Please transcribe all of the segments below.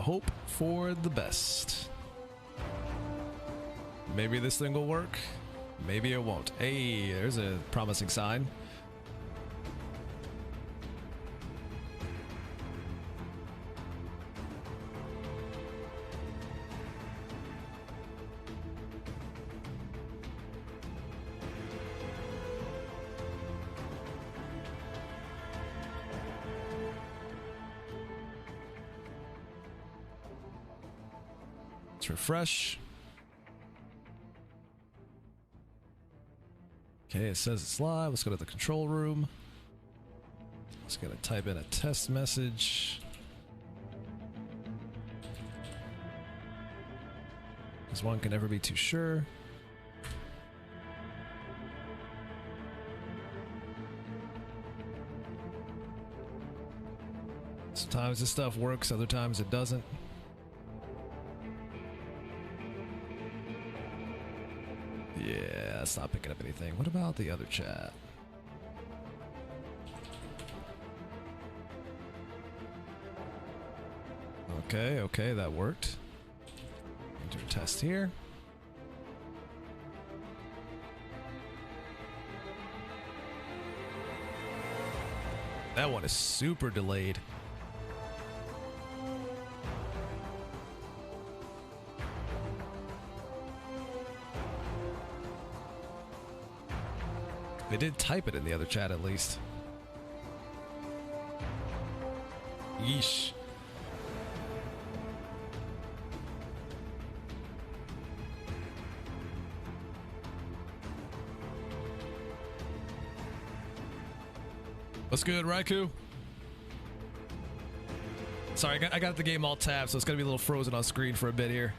hope for the best. Maybe this thing will work. Maybe it won't. Hey, there's a promising sign. Let's refresh. Okay, it says it's live. Let's go to the control room. Just gotta type in a test message. Because one can never be too sure. Sometimes this stuff works, other times it doesn't. Yeah, that's not picking up anything. What about the other chat? Okay, okay, that worked. Enter test here. That one is super delayed. They did type it in the other chat at least. Yeesh. What's good, Raikou? Sorry, I got the game all tabbed, so it's gonna be a little frozen on screen for a bit here.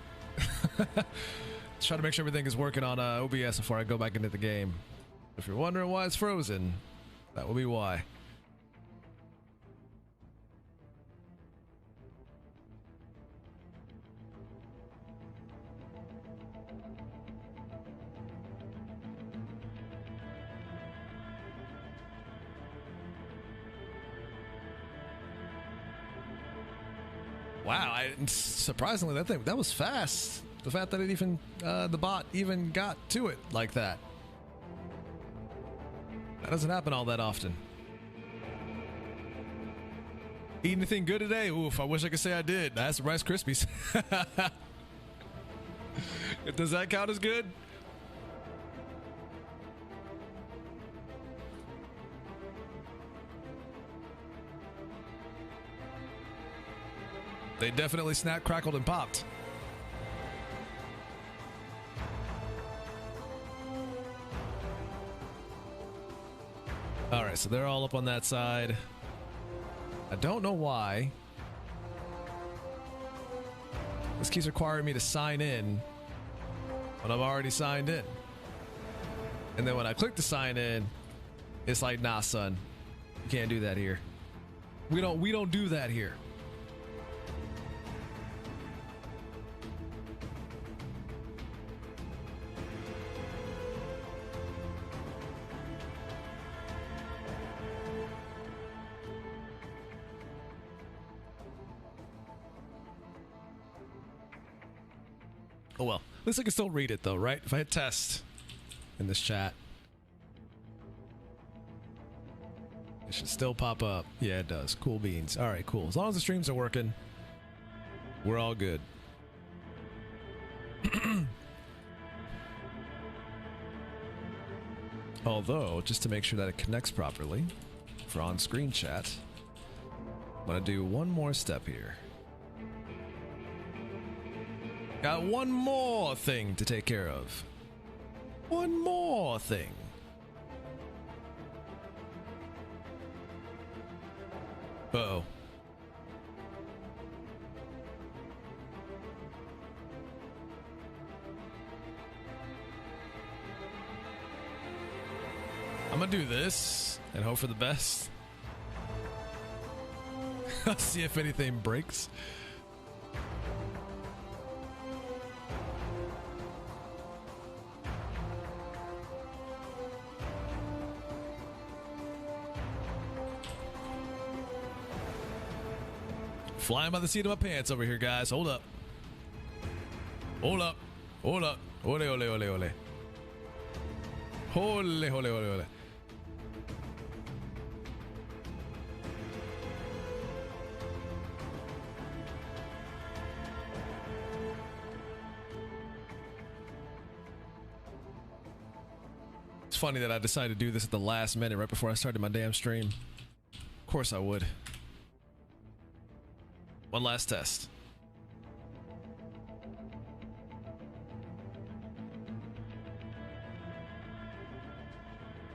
Just trying to make sure everything is working on OBS before I go back into the game. If you're wondering why it's frozen, that will be why. Wow, surprisingly that was fast. The fact that it even the bot even got to it like that. That doesn't happen all that often. Eat anything good today? Oof, I wish I could say I did. I had some Rice Krispies. Does that count as good? They definitely snapped, crackled, and popped. Alright, so they're all up on that side. I don't know why. This keeps requiring me to sign in when I'm already signed in. And then when I click to sign in, it's like, nah, son. You can't do that here. We don't do that here. Oh well, at least I can still read it though, right? If I hit test in this chat, it should still pop up. Yeah, it does. Cool beans. All right, cool. As long as the streams are working, we're all good. Although, just to make sure that it connects properly for on-screen chat, I'm gonna do one more step here. Got one more thing to take care of. One more thing. Uh-oh. I'm gonna do this and hope for the best. I'll see if anything breaks. Flying by the seat of my pants over here, guys. Hold up. Hold up. Hold up. Ole, ole, ole, ole. Ole, ole, ole, ole. It's funny that I decided to do this at the last minute right before I started my damn stream. Of course I would. One last test.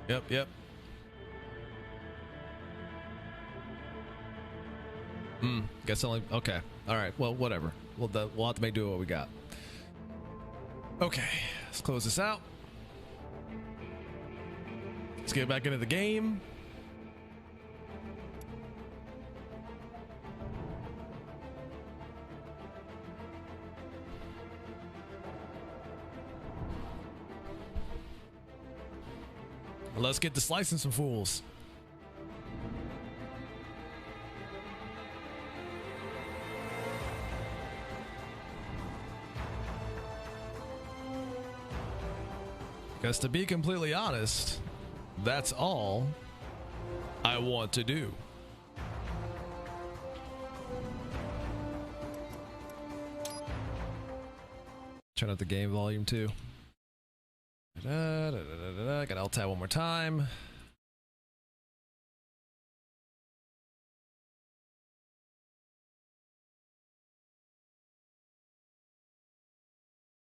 Yep, yep. Guess only. Okay. All right. Well, whatever. We'll have to make do with what we got. Okay. Let's close this out. Let's get back into the game. Let's get to slicing some fools. Because to be completely honest, that's all I want to do. Turn up the game volume too. Got alt tab one more time.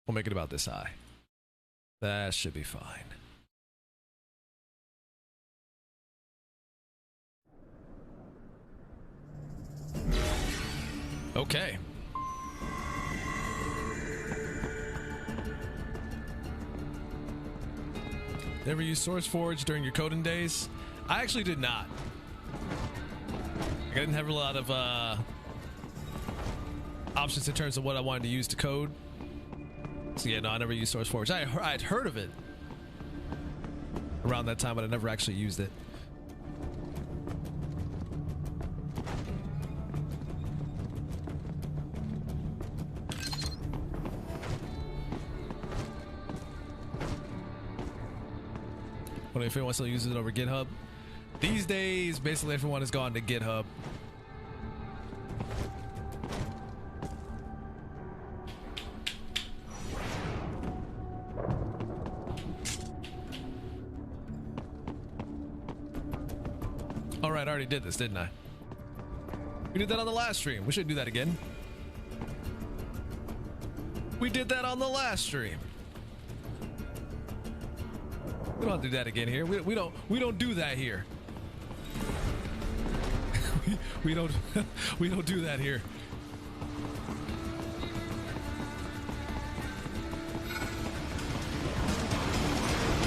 We'll make it about this high. That should be fine. Okay. Never used SourceForge during your coding days? I actually did not. I didn't have a lot of options in terms of what I wanted to use to code. So yeah, no, I never used SourceForge. I'd heard of it around that time, but I never actually used it. What if anyone still uses it over GitHub? These days, basically everyone has gone to GitHub. All right, I already did this, didn't I? We did that on the last stream. We should do that again. We did that on the last stream. We don't have to do that again here. We don't do that here. we don't do that here.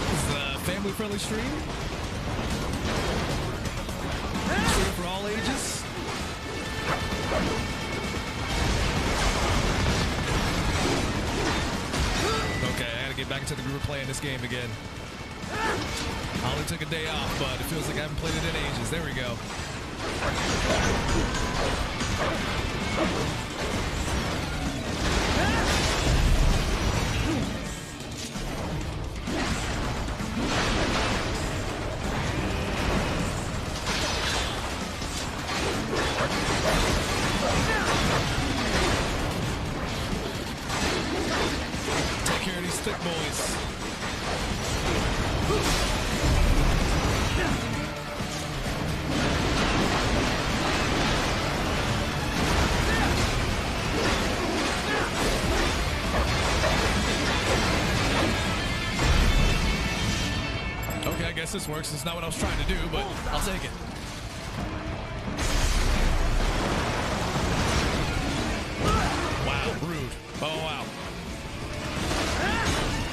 This is a family-friendly stream. Stream for all ages. Okay, I gotta get back into the group of playing this game again. I only took a day off, but it feels like I haven't played it in ages. There we go. Take care of these thick boys. Okay, I guess this works. It's not what I was trying to do, but I'll take it. Wow, rude. Oh, wow.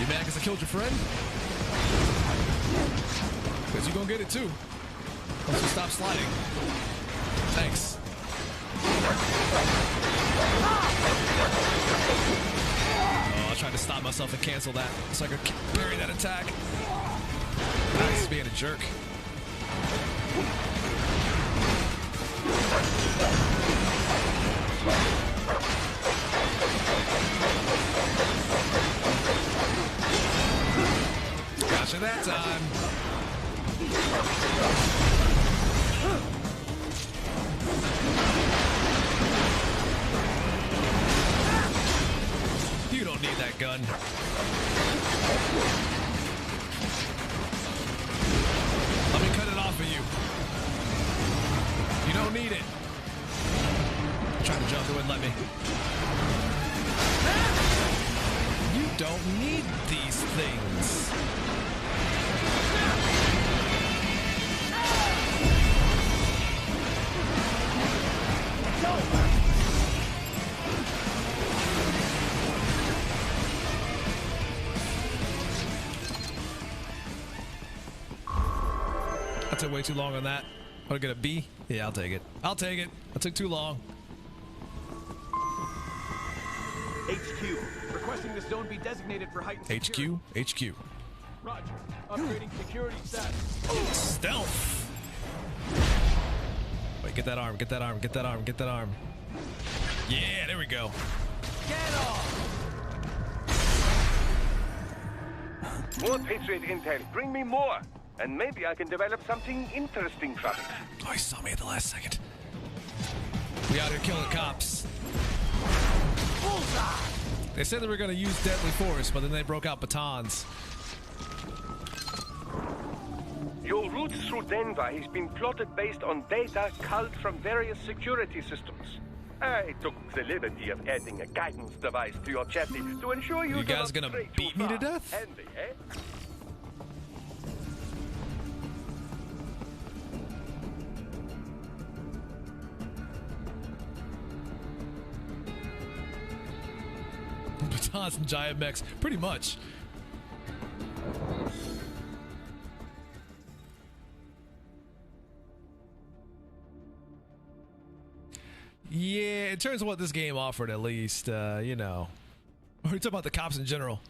You mad because I killed your friend? Because you gonna get it too. Once you stop sliding. Thanks. Oh, I tried to stop myself and cancel that so I could parry that attack. Nice, being a jerk. Gotcha that time. You don't need that gun. Let me cut it off of you. You don't need it. I'm trying to jump, it wouldn't let me. You don't need these things. I took way too long on that. Want to get a B? Yeah, I'll take it. I'll take it. I took too long. HQ, requesting this zone be designated for heightened security. HQ. Roger. Upgrading security status. Stealth. Wait, get that arm. Get that arm. Get that arm. Get that arm. Yeah, there we go. Get off! More Patriot intel. Bring me more. And maybe I can develop something interesting from it. Oh, he saw me at the last second. We out here killing cops. Bullseye! They said they were going to use deadly force, but then they broke out batons. Your route through Denver has been plotted based on data culled from various security systems. I took the liberty of adding a guidance device to your chassis to ensure you guys do not gonna stray beat too me to far. death? Handy, eh? Batons and giant mechs, pretty much. Yeah, in terms of what this game offered, at least, you know. We're talking about the cops in general.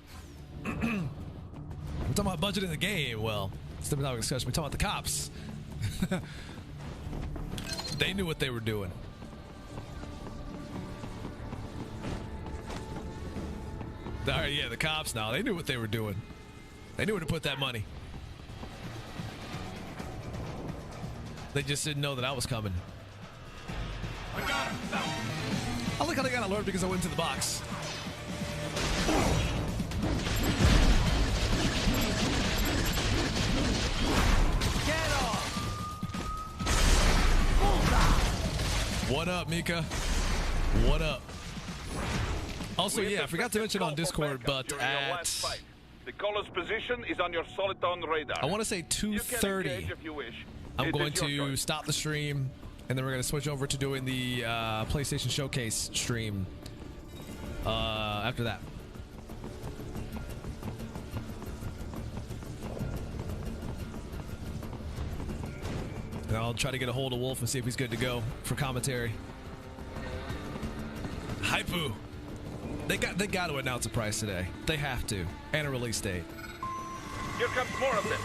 We're talking about budget in the game. Well, it's a different topic of discussion. We're talking about the cops. They knew what they were doing. All right, yeah, the cops now. They knew what they were doing. They knew where to put that money. They just didn't know that I was coming. I got him! I like how they got alerted because I went into the box. Get off! What up, Mika? What up? Also, yeah, I forgot to mention on Discord, but at... The caller's position is on your Soliton radar. I want to say 2:30. I'm going to stop the stream, and then we're going to switch over to doing the PlayStation Showcase stream after that. And I'll try to get a hold of Wolf and see if he's good to go for commentary. Hypoo. They got to announce a price today. They have to, and a release date. Here comes more of them.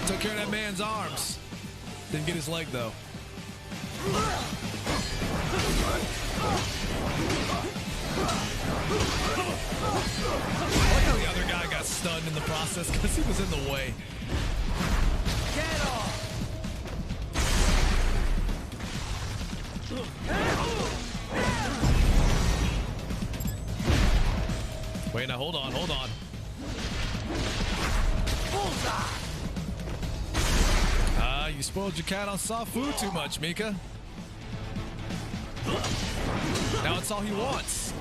Took care of that man's arms. Didn't get his leg though. I like how the other guy got stunned in the process because he was in the way. Get off! Wait, now hold on. Bullseye! You spoiled your cat on soft food too much, Mika. Now it's all he wants.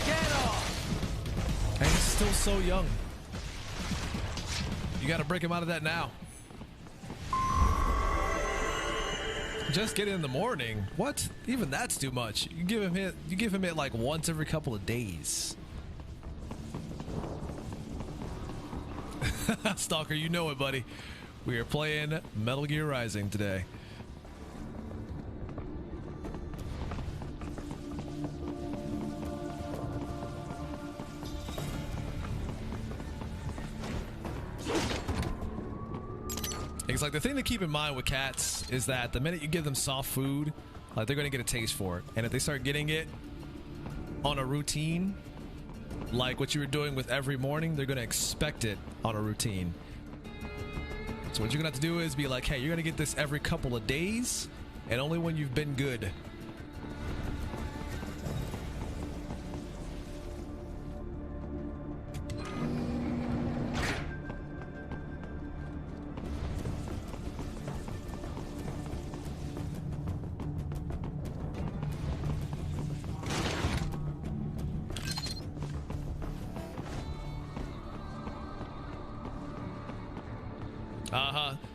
Get off! And he's still so young. You gotta break him out of that now. just get it in the morning. What? Even that's too much. You give him it like once every couple of days. Stalker, you know it, buddy. We are playing Metal Gear Rising today. It's like the thing to keep in mind with cats is that the minute you give them soft food, like they're gonna get a taste for it. And if they start getting it on a routine, like what you were doing with every morning, they're gonna expect it on a routine. So what you're gonna have to do is be like, hey, you're gonna get this every couple of days and only when you've been good.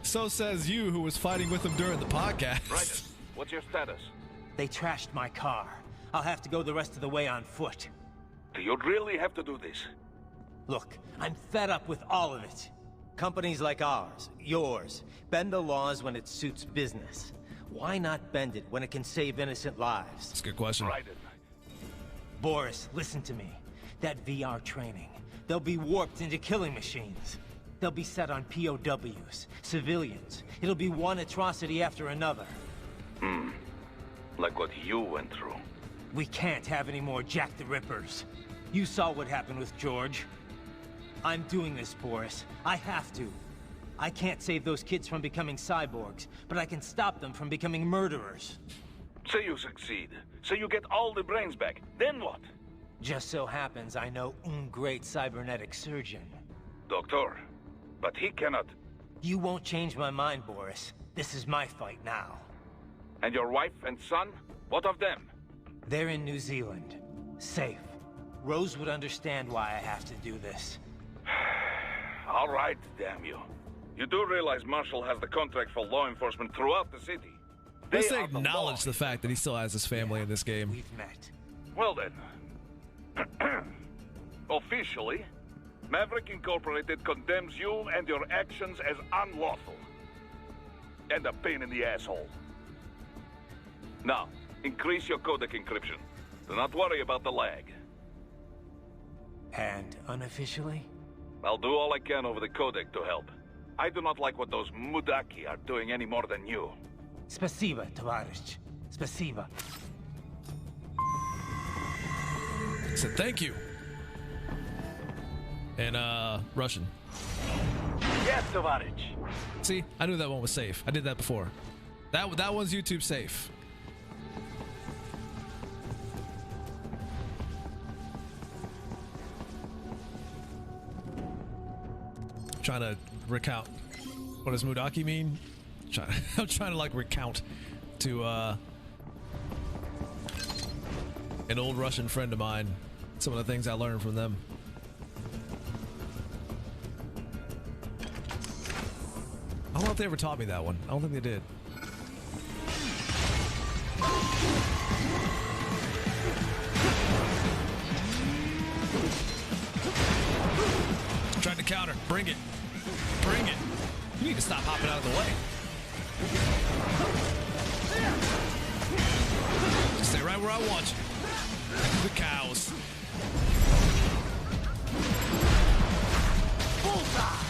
So says you, who was fighting with him during the podcast. Right. What's your status? They trashed my car. I'll have to go the rest of the way on foot. Do you really have to do this? Look, I'm fed up with all of it. Companies like ours, yours, bend the laws when it suits business. Why not bend it when it can save innocent lives? That's a good question. Right. Boris, listen to me. That VR training, they'll be warped into killing machines. They'll be set on POWs, civilians. It'll be one atrocity after another. Like what you went through. We can't have any more Jack the Rippers. You saw what happened with George. I'm doing this, Boris. I have to. I can't save those kids from becoming cyborgs, but I can stop them from becoming murderers. Say you succeed. Say you get all the brains back. Then what? Just so happens I know great cybernetic surgeon. Doctor. But he cannot. You won't change my mind, Boris. This is my fight now. And your wife and son? What of them? They're in New Zealand. Safe. Rose would understand why I have to do this. All right, damn you. You do realize Marshall has the contract for law enforcement throughout the city. Let's acknowledge the fact that he still has his family in this game. We've met. Well then. Officially, Maverick Incorporated condemns you and your actions as unlawful. And a pain in the asshole. Now, increase your codec encryption. Do not worry about the lag. And unofficially? I'll do all I can over the codec to help. I do not like what those Mudaki are doing any more than you. Spasiba, Tavarish. Spasiba. I said thank you. In Russian. Yes, Tavarish. See, I knew that one was safe. I did that before. That one's YouTube safe. Trying to recount. What does Mudaki mean? I'm trying to like recount to an old Russian friend of mine some of the things I learned from them. I don't know if they ever taught me that one. I don't think they did. Trying to counter. Bring it. Bring it. You need to stop hopping out of the way. Just stay right where I want you. The cows. Bullseye!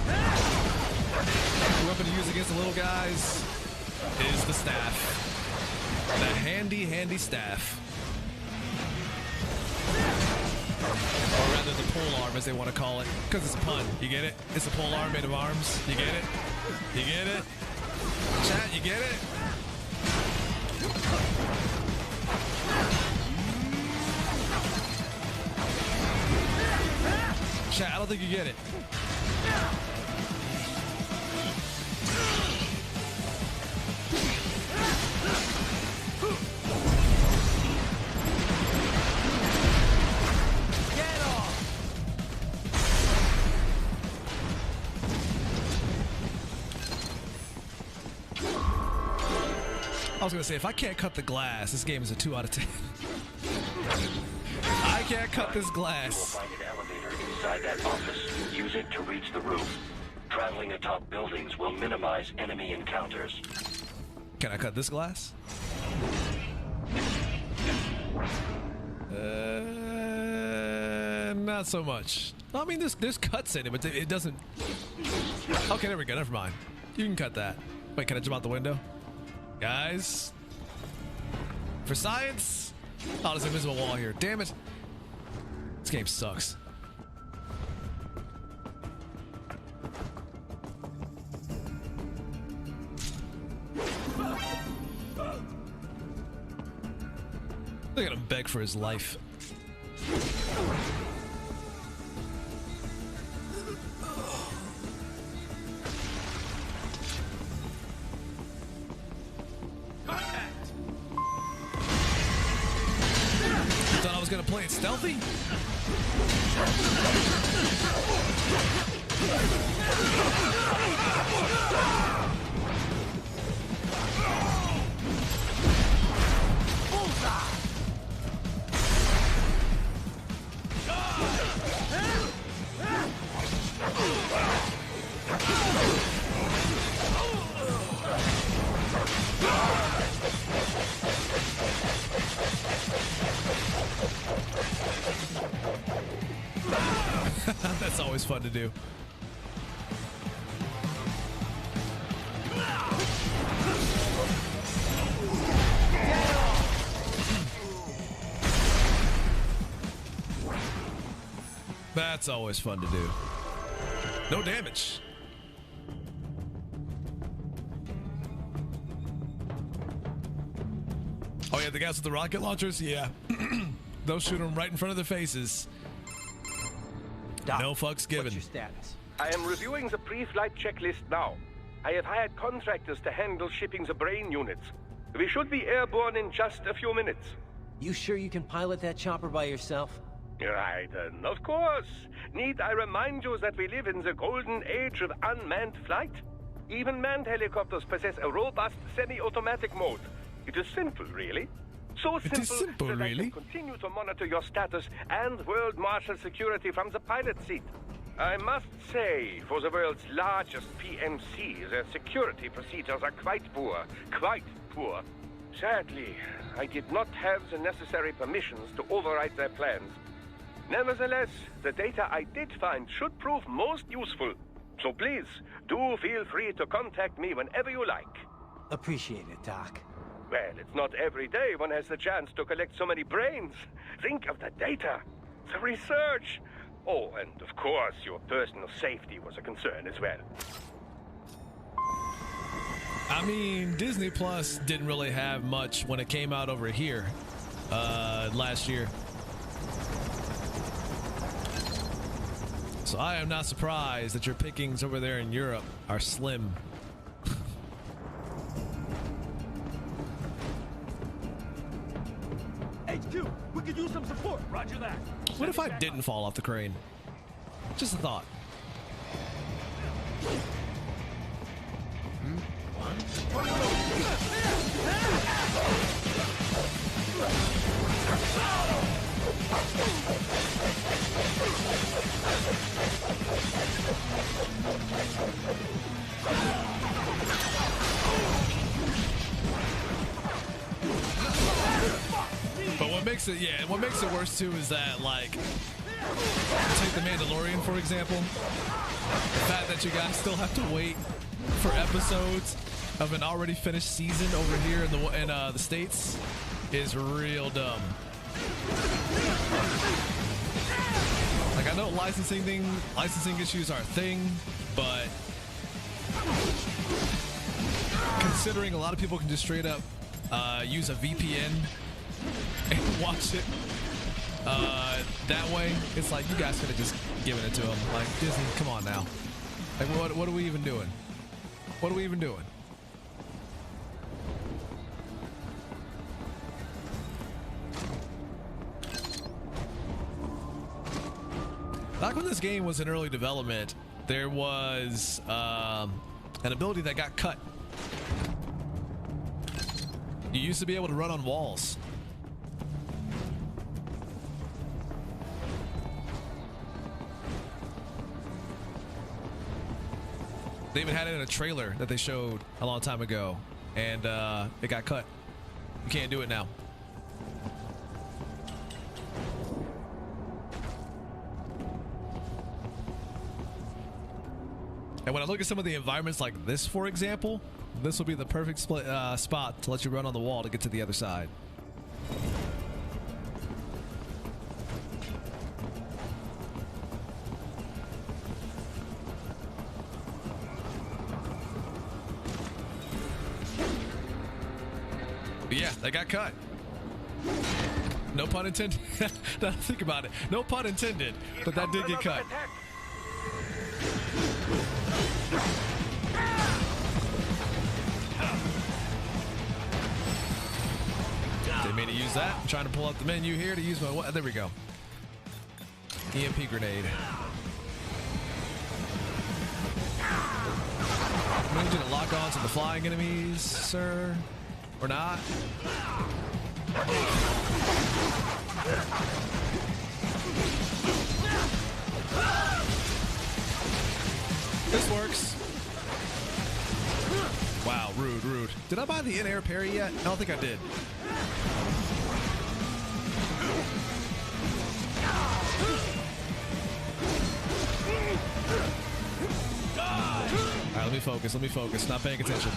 The weapon to use against the little guys is the staff. The handy staff. Or rather the pole arm, as they want to call it. Because it's a pun. You get it? It's a pole arm made of arms. You get it? You get it? Chat, you get it? Chat, I don't think you get it. I was gonna say, if I can't cut the glass, this game is a 2 out of 10. I can't cut this glass. You will find an elevator inside that office. Use it to reach the roof. Traveling atop buildings will minimize enemy encounters. Can I cut this glass? Not so much. I mean, there's cuts in it, but it doesn't. Okay, there we go. Never mind. You can cut that. Wait, can I jump out the window? Guys, for science. Oh, there's an invisible wall here. Damn it. This game sucks. Look at him beg for his life. Thought I was gonna play it stealthy? That's always fun to do. That's always fun to do. No damage. Oh yeah, the guys with the rocket launchers? Yeah. They'll shoot them right in front of their faces. Doc, no fucks given. What's your status? I am reviewing the pre-flight checklist now. I have hired contractors to handle shipping the brain units. We should be airborne in just a few minutes. You sure you can pilot that chopper by yourself? Right, of course. Need I remind you that we live in the golden age of unmanned flight? Even manned helicopters possess a robust semi-automatic mode. It is simple, really. So simple, that really? I can continue to monitor your status and world marshal security from the pilot seat. I must say, for the world's largest PMC, their security procedures are quite poor. Quite poor. Sadly, I did not have the necessary permissions to override their plans. Nevertheless, the data I did find should prove most useful. So please, do feel free to contact me whenever you like. Appreciate it, Doc. Well, it's not every day one has the chance to collect so many brains. Think of the data, the research. Oh, and of course, your personal safety was a concern as well. I mean, Disney Plus didn't really have much when it came out over here last year. So I am not surprised that your pickings over there in Europe are slim. HQ, we could use some support. Roger that. What if I didn't fall off the crane? Just a thought. But what makes it worse too is that, like, take the Mandalorian for example. The fact that you guys still have to wait for episodes of an already finished season over here in the States is real dumb. Like, I know licensing issues are a thing, but considering a lot of people can just straight up use a VPN and watch it that way, it's like you guys could have just given it to them. Like, Disney, come on now. Like, what are we even doing? What are we even doing? Back when this game was in early development, there was an ability that got cut. You used to be able to run on walls. They even had it in a trailer that they showed a long time ago, and it got cut. You can't do it now. And when I look at some of the environments like this, for example, this will be the perfect spot to let you run on the wall to get to the other side. But yeah, they got cut. No pun intended. Now think about it. No pun intended, but that did get cut. Didn't mean to use that. I'm trying to pull up the menu here to use my... There we go. EMP grenade. I need you to lock on to the flying enemies, sir. Or not. This works. Wow, rude, rude. Did I buy the in-air parry yet? I don't think I did. Alright, let me focus, let me focus. Not paying attention.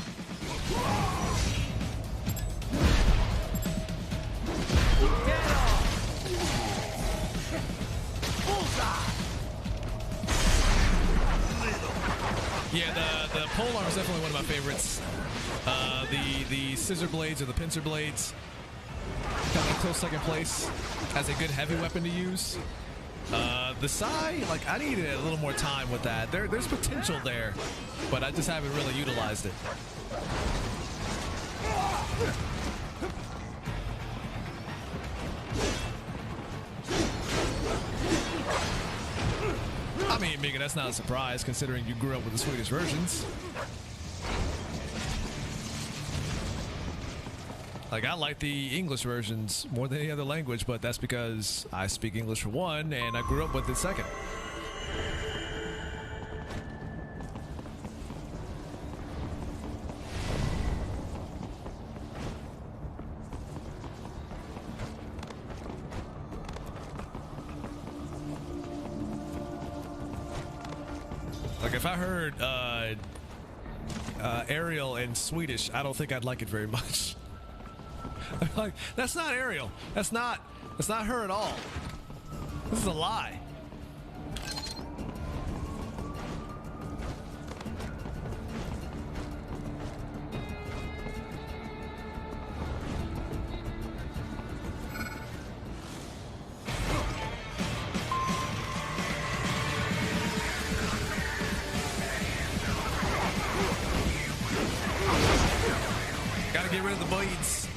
Yeah, the polearm is definitely one of my favorites. The scissor blades or the pincer blades coming close second place as a good heavy weapon to use. The Sai, like, I needed a little more time with that. There's potential there, but I just haven't really utilized it. I mean, Mika, that's not a surprise considering you grew up with the Swedish versions. Like, I like the English versions more than any other language, but that's because I speak English for one, and I grew up with it second. Like, if I heard Ariel in Swedish, I don't think I'd like it very much. Like, that's not Ariel. That's not her at all. This is a lie. Gotta get rid of the blades.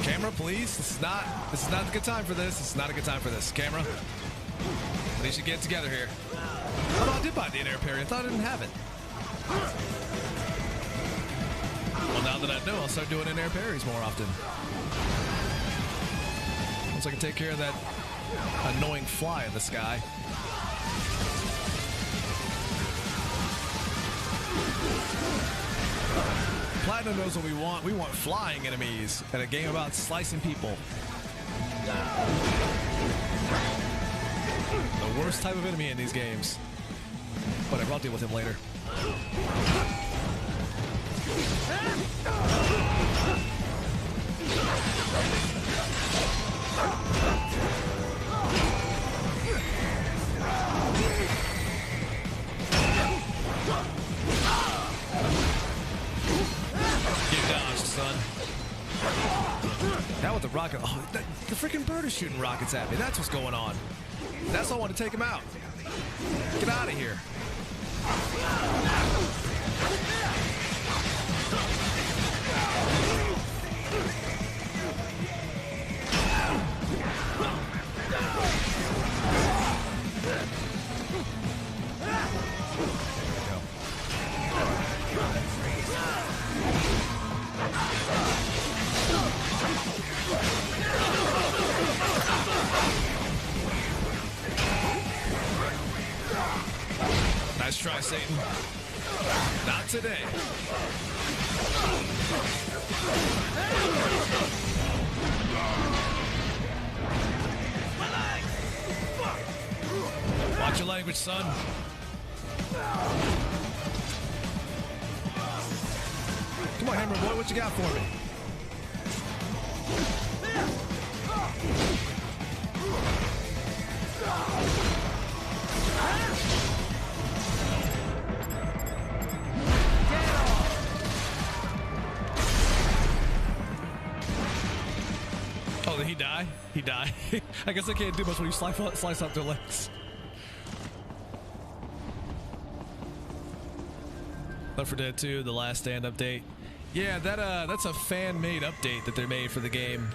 Camera, please. This is not a good time for this. This is not a good time for this. Camera. They should get together here. Oh, no, I did buy the in-air parry. I thought I didn't have it. Well, now that I know, I'll start doing in-air parries more often. Once I can take care of that annoying fly in the sky. Platinum knows what we want. We want flying enemies in a game about slicing people. The worst type of enemy in these games. Whatever, I'll deal with him later. Get dodged, son. Now with the rocket. Oh, the freaking bird is shooting rockets at me. That's what's going on. That's why I want to take him out. Get out of here. Nice try, Satan. Not today. Watch your language, son. Come on, Hammer Boy, what you got for me? Oh, did he die? He died. I guess I can't do much when you slice out their legs. Left 4 Dead 2, the Last Stand update. Yeah, that's a fan-made update that they made for the game.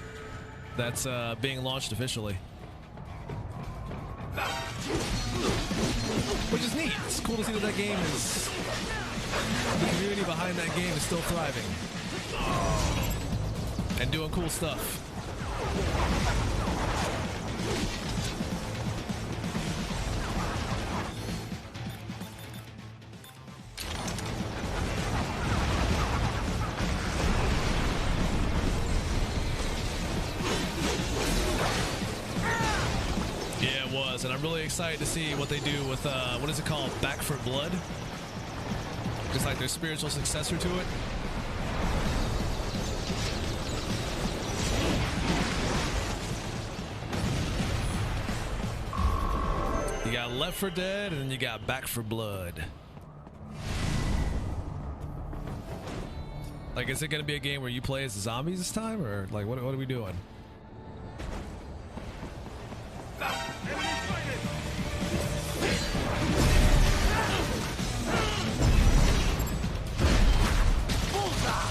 That's being launched officially. Which is neat. It's cool to see that that game is... The community behind that game is still thriving. And doing cool stuff. Yeah, it was, and I'm really excited to see what they do with, what is it called? Back for Blood? Just like their spiritual successor to it. You got Left 4 Dead, and then you got Back for Blood. Like, is it going to be a game where you play as the zombies this time, or like, what are we doing?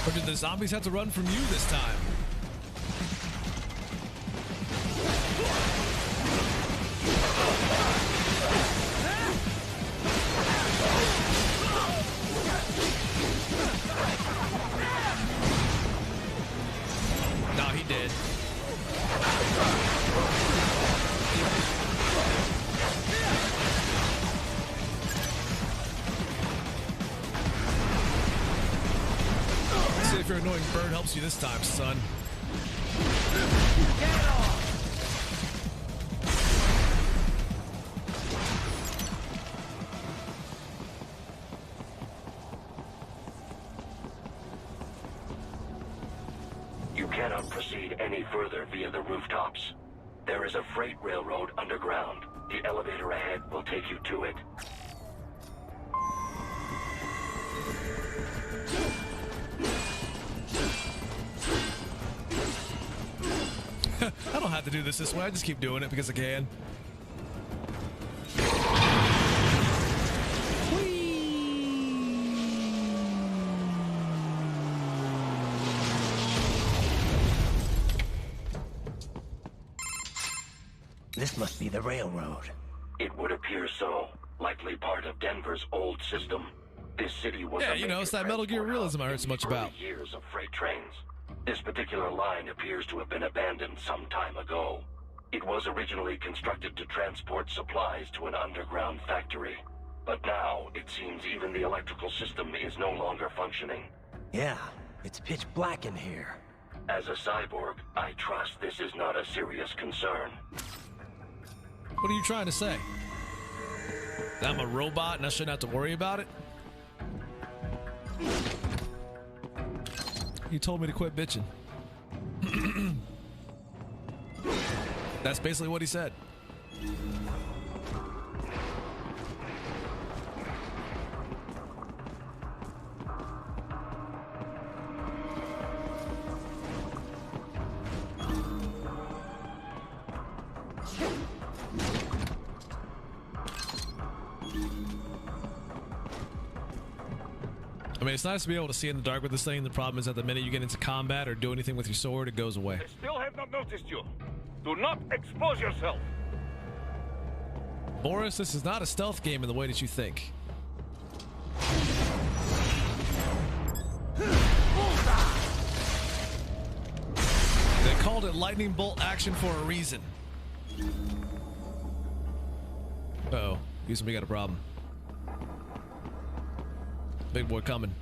Or did the zombies have to run from you this time? No, he did. Let's see if your annoying bird helps you this time, son. Get off! You cannot proceed any further via the rooftops. There is a freight railroad underground. The elevator ahead will take you to it. I don't have to do this way. I just keep doing it because I can. This must be the railroad. It would appear so. Likely part of Denver's old system. This city was Yeah, you know, it's that Metal Gear realism I heard so much about. Years of freight trains. This particular line appears to have been abandoned some time ago. It was originally constructed to transport supplies to an underground factory. But now, it seems even the electrical system is no longer functioning. Yeah, it's pitch black in here. As a cyborg, I trust this is not a serious concern. What are you trying to say? That I'm a robot and I shouldn't have to worry about it? You told me to quit bitching. That's basically what he said. I mean, it's nice to be able to see in the dark with this thing. The problem is that the minute you get into combat or do anything with your sword, it goes away. I still have not noticed you. Do not expose yourself. Boris, this is not a stealth game in the way that you think. They called it lightning bolt action for a reason. Uh-oh. Houston, we got a problem. big boy coming.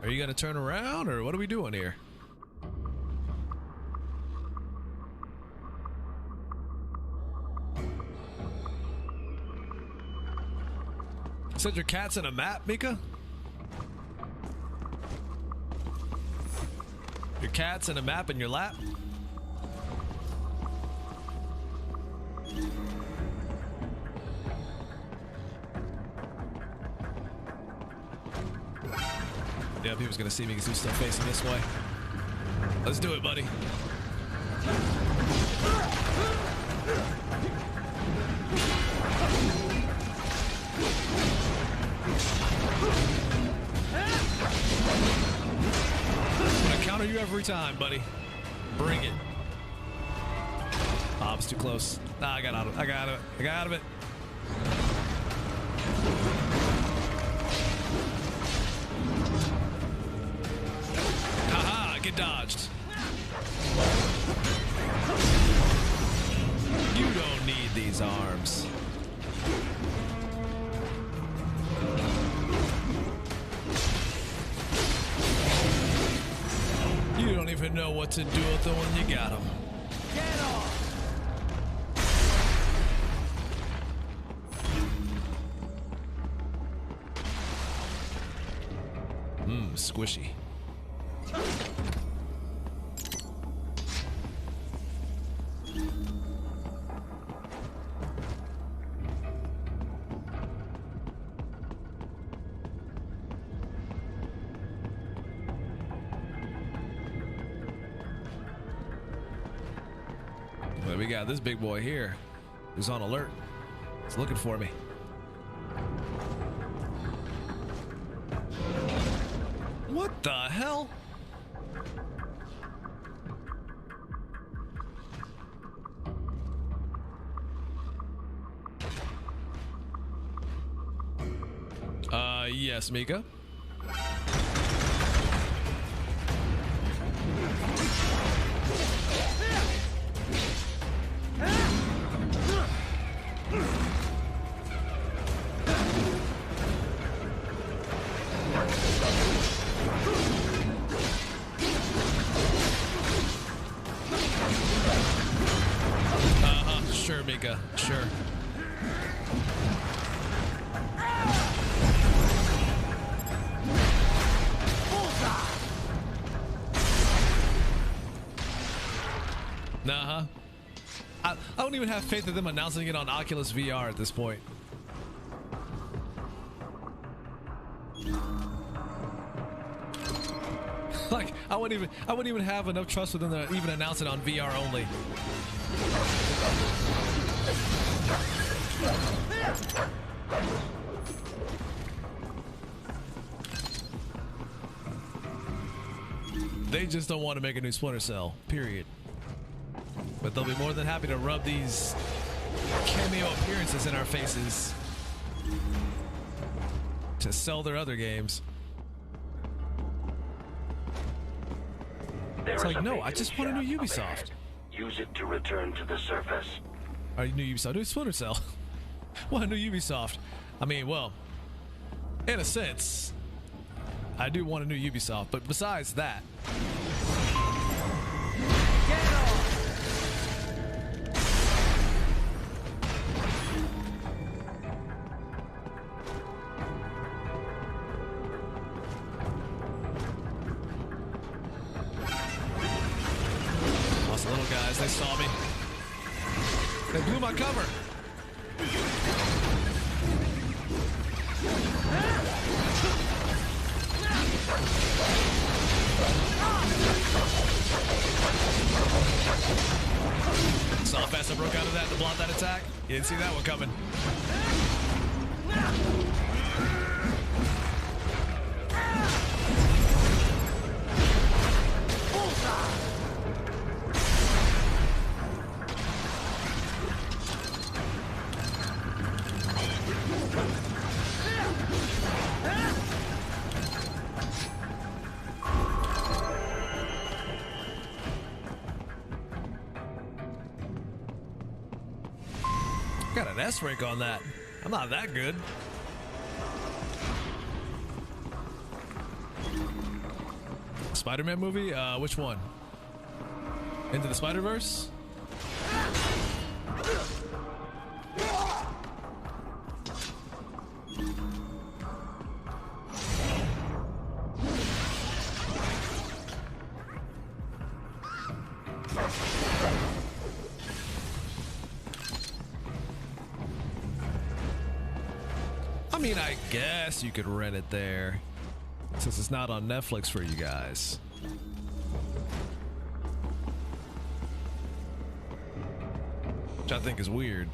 Are you gonna turn around, or what are we doing here? You said your cat's in a map, Mika? Your cat's in a map in your lap? Yeah, people's gonna see me because he's still facing this way. Let's do it, buddy. I'm gonna counter you every time, buddy. Bring it. Oh, I was too close. Nah, I got out of it. I got out of it. Haha, get dodged. You don't need these arms. You don't even know what to do with them when you got them. Get off! Squishy. Well, we got this big boy here who's on alert. He's looking for me. What the hell? Yes, Mika. Sure, Mika. Sure. Nah, I don't even have faith in them announcing it on Oculus VR at this point. Like, I wouldn't even have enough trust with them to even announce it on VR only. They just don't want to make a new Splinter Cell, period. But they'll be more than happy to rub these cameo appearances in our faces to sell their other games. It's like, no, I just want a new Ubisoft. Use it to return to the surface. Are you new Ubisoft? New Splinter Cell. What a new Ubisoft. I mean, well, in a sense, I do want a new Ubisoft, but besides that. Get off! Lost the little guys. They saw me. They blew my cover. Saw how fast I broke out of that to block that attack. You didn't see that one coming. Got an S rank on that. I'm not that good. Spider-Man movie? Which one? Into the Spider-Verse? I mean, I guess you could rent it there, since it's not on Netflix for you guys. Which I think is weird.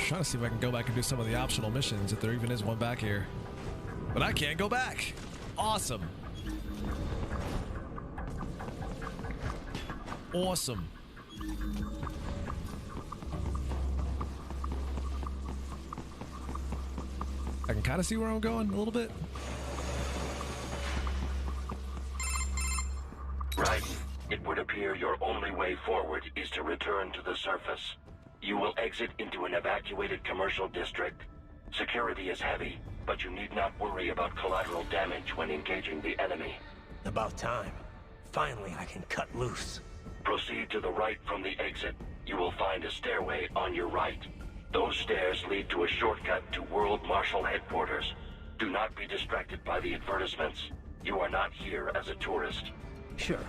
Trying to see if I can go back and do some of the optional missions, if there even is one back here. But I can't go back. Awesome. Awesome. I can kind of see where I'm going a little bit. Right. It would appear your only way forward is to return to the surface. You will exit into an evacuated commercial district. Security is heavy, but you need not worry about collateral damage when engaging the enemy. About time. Finally, I can cut loose. Proceed to the right from the exit. You will find a stairway on your right. Those stairs lead to a shortcut to World Marshal Headquarters. Do not be distracted by the advertisements. You are not here as a tourist. Sure.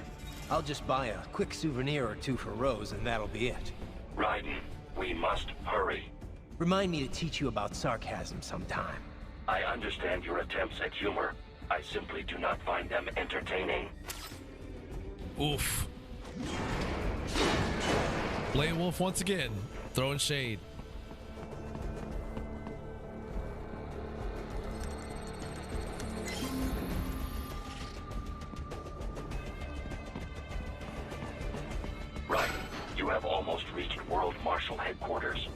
I'll just buy a quick souvenir or two for Rose, and that'll be it. Raiden, we must hurry. Remind me to teach you about sarcasm sometime. I understand your attempts at humor. I simply do not find them entertaining. Oof. Blade Wolf once again, throwing shade. Right. You have almost reached World Marshal Headquarters.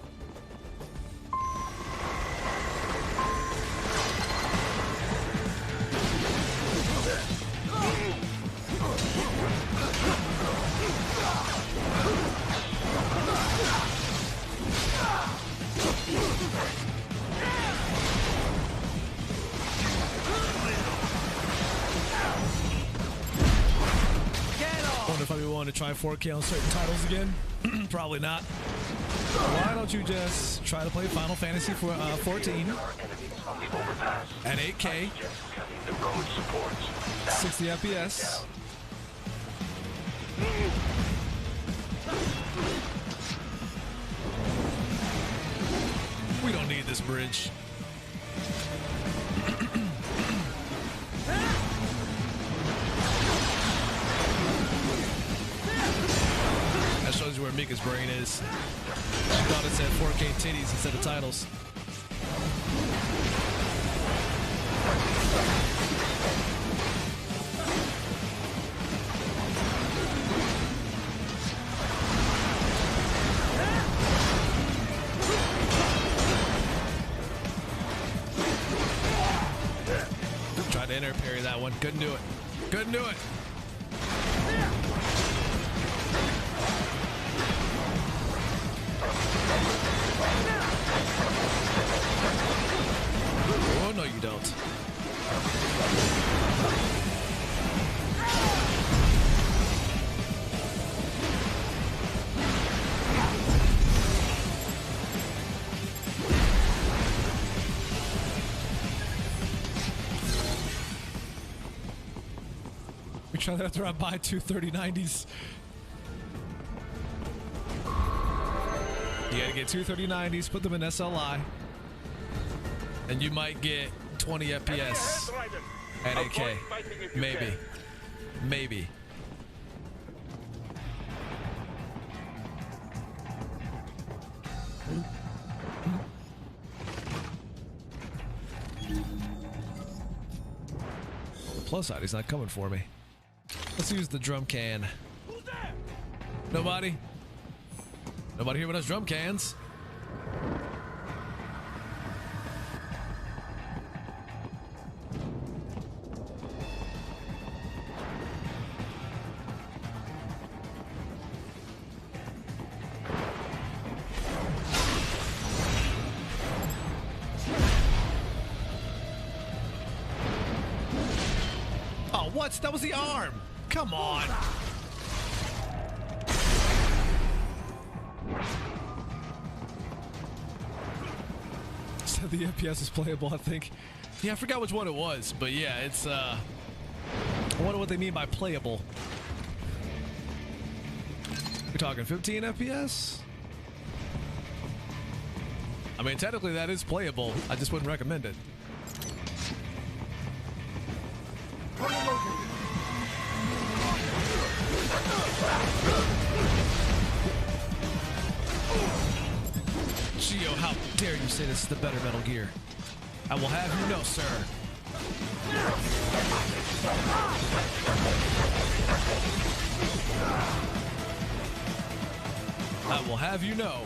Wonder if I'd be willing to try 4K on certain titles again. Probably not. Why don't you just try to play Final Fantasy 14 at 8K, 60 FPS. We don't need this bridge. That shows you where Mika's brain is. She thought it said 4K titties instead of titles. Tried to enter parry that one. Couldn't do it. Couldn't do it. Oh, no, you don't. We try that after I buy two 3090s. You gotta get two 3090s, put them in SLI, and you might get 20 FPS at 8K. Maybe. Maybe. The plus side, he's not coming for me. Let's use the drum can. Who's there? Nobody? Nobody here with us drum cans. Oh, what? That was the arm. Come on. So the FPS is playable, I think. Yeah, I forgot which one it was, but yeah, it's I wonder what they mean by playable. We're talking 15 FPS? I mean, technically that is playable. I just wouldn't recommend it. Geo, how dare you say this is the better Metal Gear? I will have you know, sir. I will have you know.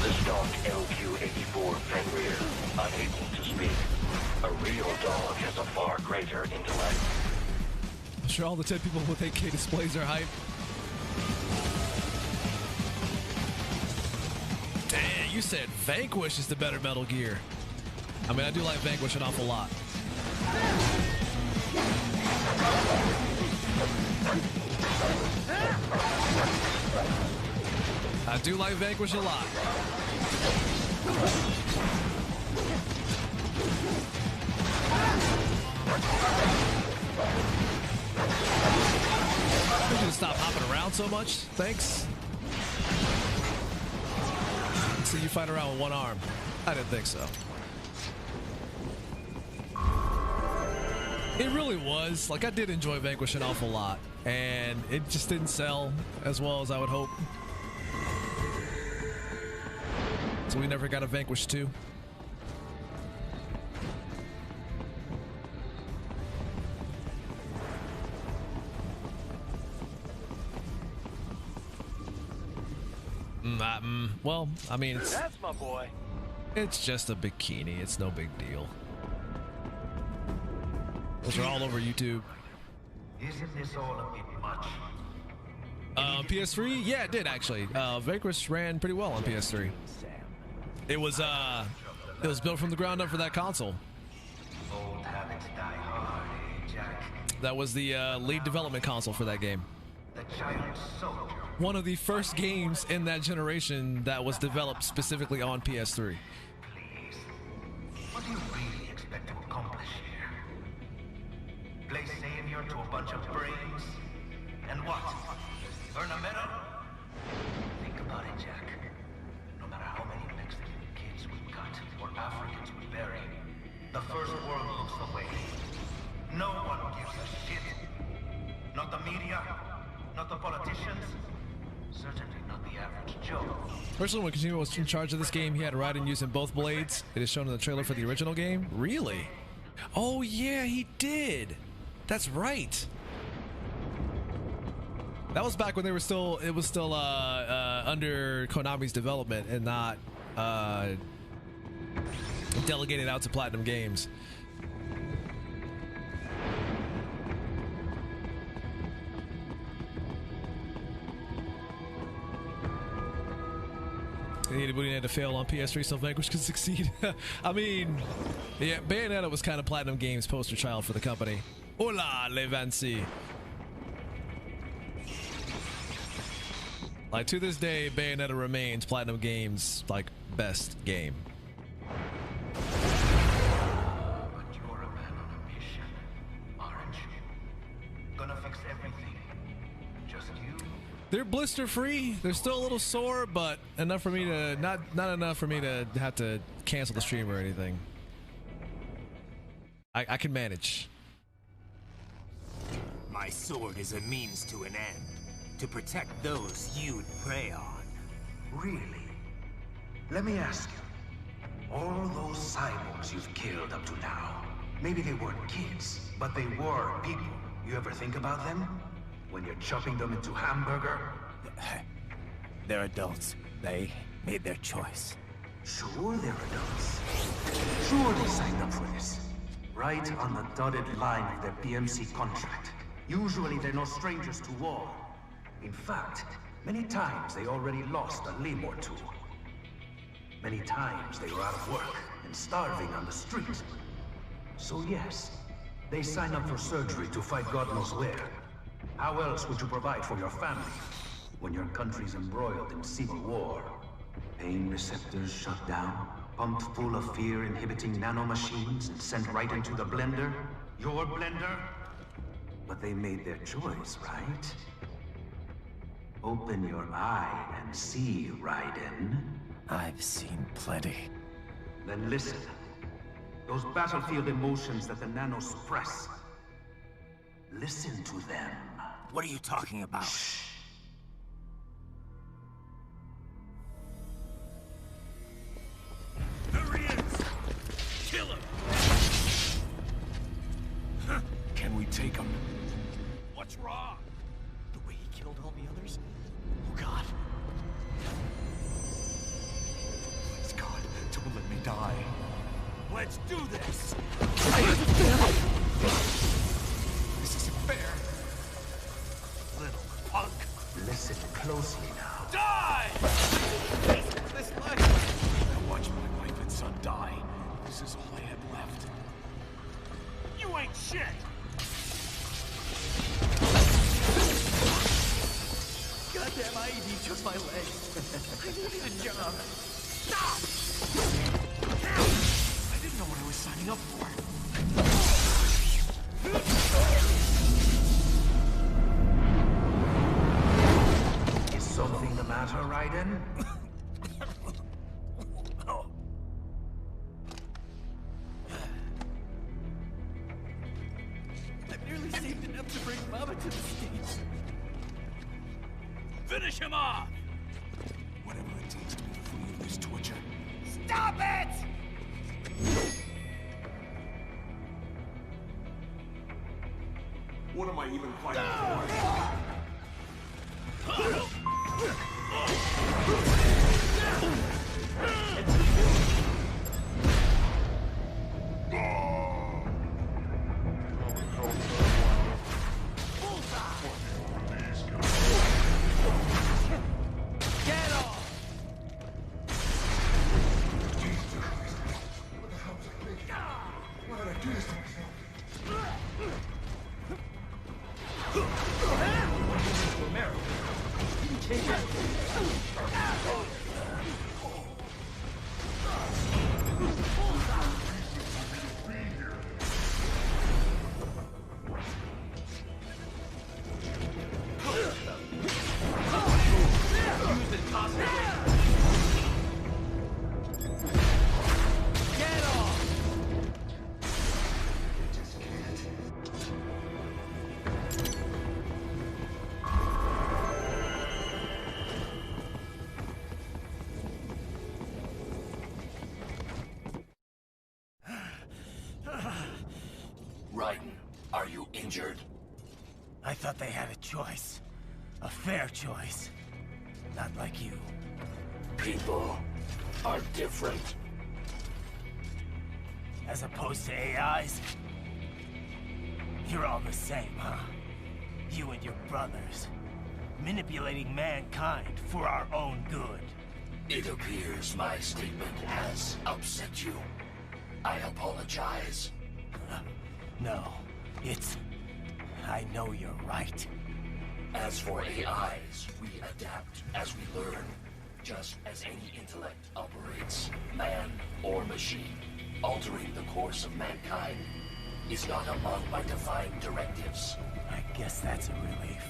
The stock LQ-84 Fenrir, unable to speak. A real dog has a far greater intellect. I'm sure all the 10 people with 8K displays are hype. Dang, you said Vanquish is the better Metal Gear. I mean, I do like Vanquish an awful lot. I do like Vanquish a lot. Could you stop hopping around so much? Thanks. So you fight around with one arm. I didn't think so. It really was. Like, I did enjoy Vanquish an awful lot. And it just didn't sell as well as I would hope. So we never got a Vanquish 2. Well, I mean, That's my boy. it's just a bikini. It's no big deal. Those are all over YouTube. Isn't this all a bit much? PS3? Yeah, it did actually. Vanquish ran pretty well on PS3. It was built from the ground up for that console. Old habits die hard, eh, Jack? That was the lead development console for that game. The child soldier. One of the first games in that generation that was developed specifically on PS3. Please. What do you really expect to accomplish here? Play savior to a bunch of brains? And what? Earn a medal? Think about it, Jack. No matter how many Mexican kids we cut or Africans we bury, the first world looks away. No one gives a shit. Not the media, not the politicians, certainly not the average Joe. Originally, when Kojima was in charge of this game, he had Raiden using both blades. It is shown in the trailer for the original game. Really? Oh yeah, he did. That's right. That was back when they were still. It was still under Konami's development and not delegated out to Platinum Games. Anybody had to fail on PS3 so Vanquish could succeed. I mean, yeah, Bayonetta was kind of Platinum Games' poster child for the company. Hola, Levancy. Like, to this day, Bayonetta remains Platinum Games' like best game. But you're a man on a mission, aren't you? Gonna fix everything. Just you? They're blister free. They're still a little sore, but enough for me to not enough for me to have to cancel the stream or anything. I can manage. My sword is a means to an end. To protect those you'd prey on. Really? Let me ask you. All those cyborgs you've killed up to now, Maybe they weren't kids, but they were people. You ever think about them? When you're chopping them into hamburger? They're adults. They made their choice. Sure they're adults. Sure they signed up for this. Right on the dotted line of their PMC contract. Usually they're no strangers to war. In fact, many times they already lost a limb or two. Many times they were out of work and starving on the street. So yes, they sign up for surgery to fight God knows where. How else would you provide for your family when your country's embroiled in civil war? Pain receptors shut down, pumped full of fear-inhibiting nanomachines and sent right into the blender? Your blender? But they made their choice, right? Open your eye and see, Raiden. I've seen plenty. Then listen. Those battlefield emotions that the nanos suppress. Listen to them. What are you talking about? Shh. There he is! Kill him! Can we take him? What's wrong? The way he killed all the others? Oh God. Please God, don't let me die. Let's do this! This isn't fair. Little punk! Listen closely now. Die! This life! I watched my wife and son die. This is all I had left. You ain't shit! Goddamn IED took my leg. I needed a job. Stop! I didn't know what I was signing up for. Is something the matter, Raiden? I've nearly saved enough to bring Mama to the States. Finish him off! Whatever it takes to be free of this torture. Stop it! What am I even fighting for? Get off! Why did I do this to myself? Get off! Raiden, are you injured? I thought they had a choice. A fair choice. Not like you. People are different. As opposed to AIs? You're all the same, huh? You and your brothers. Manipulating mankind for our own good. It appears my statement has upset you. I apologize. No, it's... I know you're right. As for AIs, we adapt as we learn. Just as any intellect operates, man or machine, altering the course of mankind is not among my defined directives. I guess that's a relief.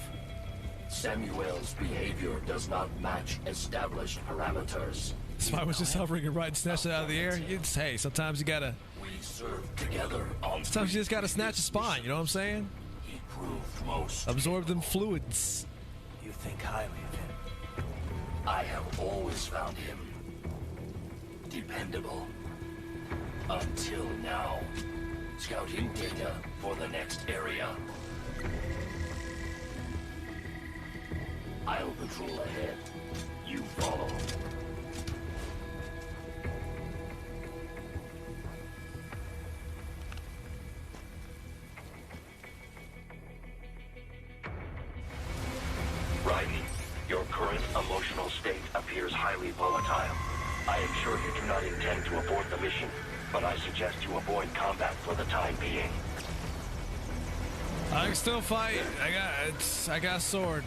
Samuel's behavior does not match established parameters. Spy was just hovering and right and snatched it out of the air. It's, hey, sometimes you gotta. We served together on Sometimes you just gotta snatch a spine. You know what I'm saying? He proved most. Absorb them fluids. You think highly of him. I have always found him dependable. Until now. Scouting data for the next area. I'll patrol ahead. You follow. Ryden, your current emotional state appears highly volatile. I am sure you do not intend to abort the mission, but I suggest you avoid combat for the time being. I can still fight. I got a sword.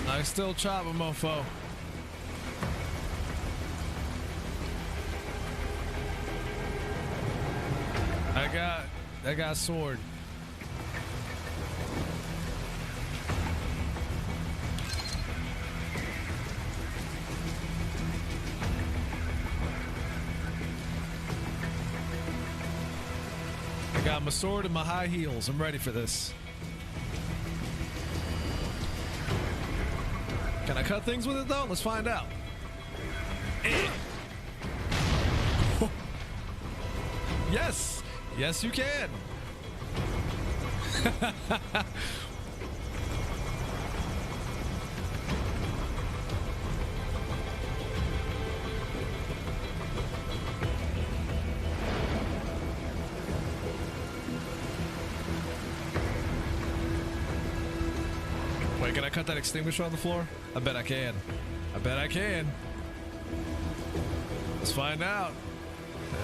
I can still chop a mofo. I got a sword. I got my sword and my high heels. I'm ready for this. Can I cut things with it though? Let's find out. Yes! Yes, you can! Wait, can I cut that extinguisher on the floor? I bet I can. I bet I can. Let's find out.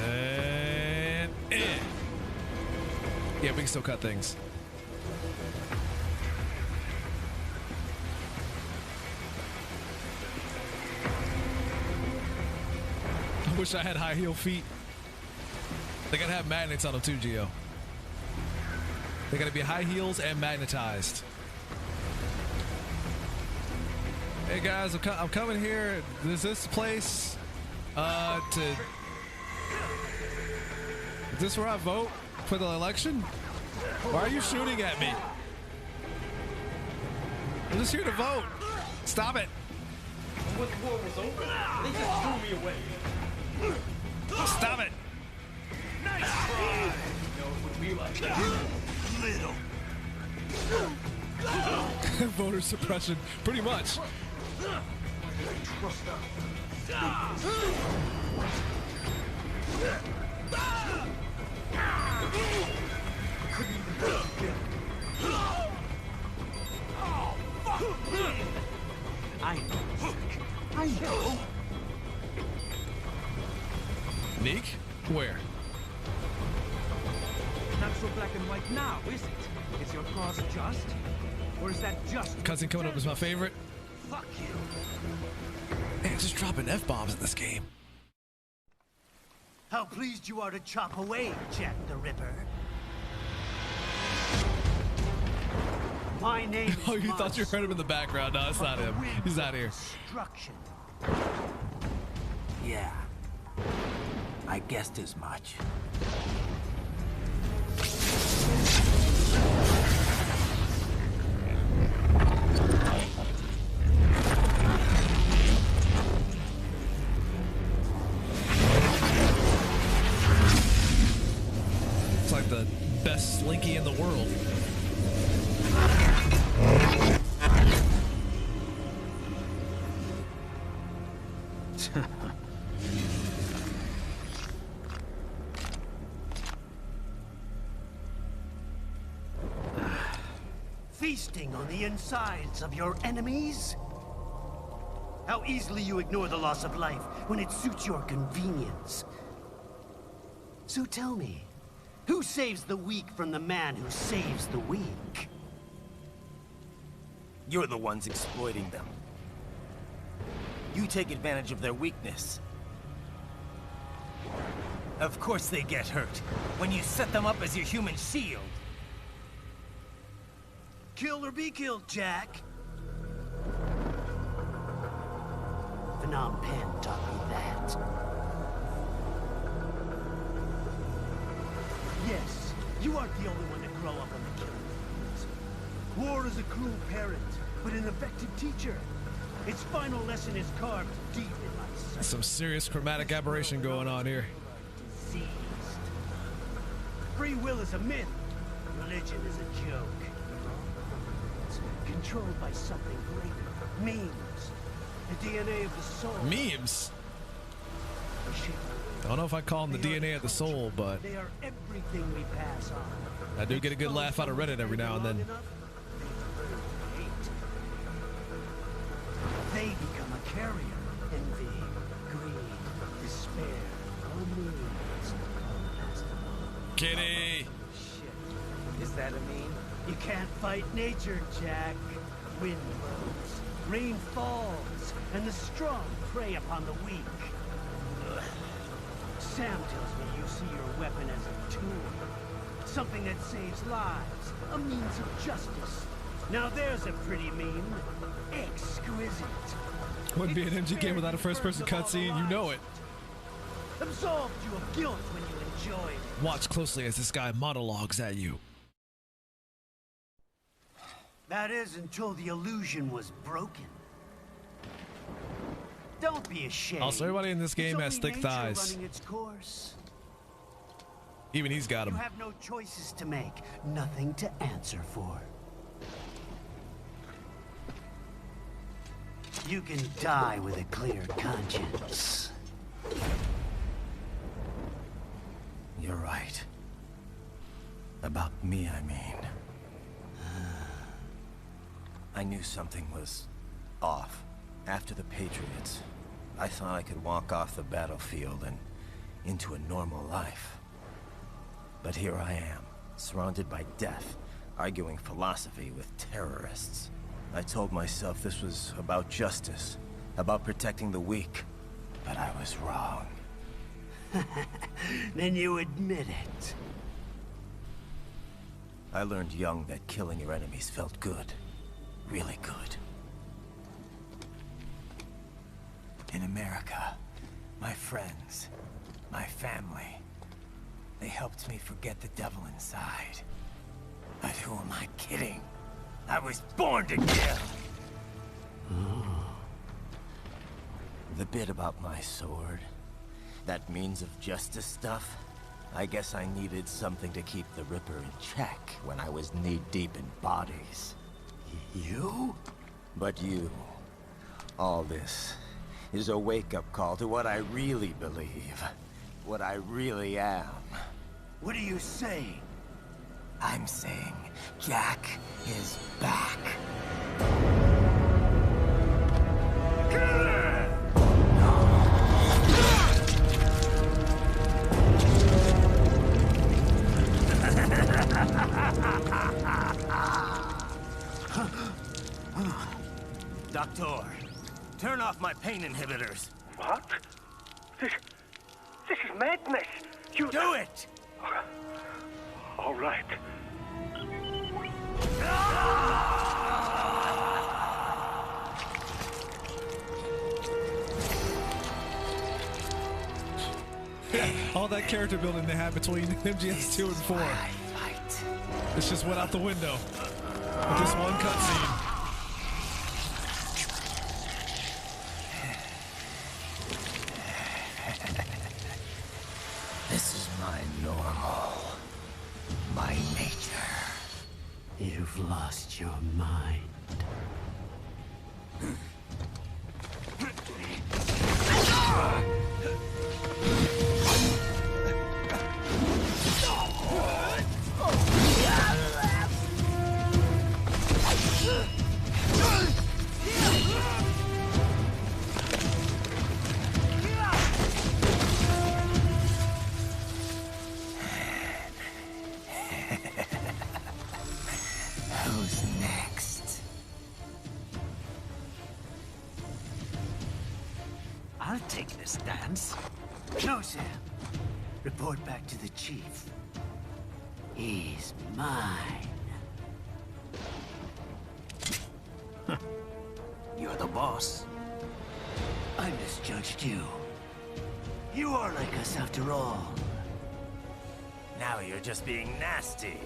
And yeah, we can still cut things. I wish I had high heel feet. They gotta have magnets on them too, Gio. They gotta be high heels and magnetized. Hey guys, I'm coming here. Is this place is this where I vote for the election? Why are you shooting at me? I'm just here to vote. Stop it. When the war was over, they just threw me away. Stop it. Nice try. You know it would be like that. Little. Voter suppression, pretty much. Trust them. I know. Neek? Where? Not so black and white now, is it? Is your cause just? Or is that just? Cousin coming up is my favorite. Fuck you. Man, just dropping F-bombs in this game. How pleased you are to chop away, Jack the Ripper. My name is Oh, you thought you heard him in the background. No, it's not him. He's not here. Destruction. Yeah. I guessed as much. It's like the best Slinky in the world. Feasting on the insides of your enemies? How easily you ignore the loss of life when it suits your convenience. So tell me, who saves the weak from the man who saves the weak? You're the ones exploiting them. You take advantage of their weakness. Of course they get hurt when you set them up as your human shield. Kill or be killed, Jack. Phnom Penh taught me that. Yes, you aren't the only one to grow up on the killing fields. War is a cruel parent, but an effective teacher. Its final lesson is carved deep in my soul. Some serious chromatic aberration going on here. Diseased. Free will is a myth. Religion is a joke. It's controlled by something greater. Memes. The DNA of the soul. Memes? They shape I don't know if I call them the DNA of the soul, but they are everything we pass on. I do get a good laugh out of Reddit every now and then. They become a carrier. Envy, greed, despair, all means. Kitty! Shit. Is that a meme? You can't fight nature, Jack. Wind blows, rain falls, and the strong prey upon the weak. Sam tells me you see your weapon as a tool. Something that saves lives. A means of justice. Now there's a pretty meme. Exquisite. Wouldn't be an MG game without a first-person cutscene, you know it. Absolved you of guilt when you enjoyed it. Watch closely as this guy monologues at you. That is until the illusion was broken. Don't be ashamed. Also, everybody in this game has It's only thick nature thighs. running its course. Even he's got You them. have no choices to make, nothing to answer for. You can die with a clear conscience. You're right. About me, I mean. I knew something was off. After the Patriots, I thought I could walk off the battlefield and into a normal life. But here I am, surrounded by death, arguing philosophy with terrorists. I told myself this was about justice, about protecting the weak. But I was wrong. Then you admit it. I learned young that killing your enemies felt good. Really good. In America, my friends, my family, they helped me forget the devil inside. But who am I kidding? I was born to kill! The bit about my sword, that means of justice stuff, I guess I needed something to keep the Ripper in check when I was knee-deep in bodies. You? But you, all this, is a wake-up call to what I really believe. What I really am. What are you saying? I'm saying Jack is back. Doctor, turn off my pain inhibitors. What? This is madness. You do it! All right. All that character building they had between MGS 2 and 4. It's just went out the window with this one cutscene. This is my normal. My nature. You've lost your mind. Who's next? I'll take this dance. No, Sam. Report back to the chief. He's mine. You're the boss. I misjudged you. You are like us after all. Now you're just being nasty.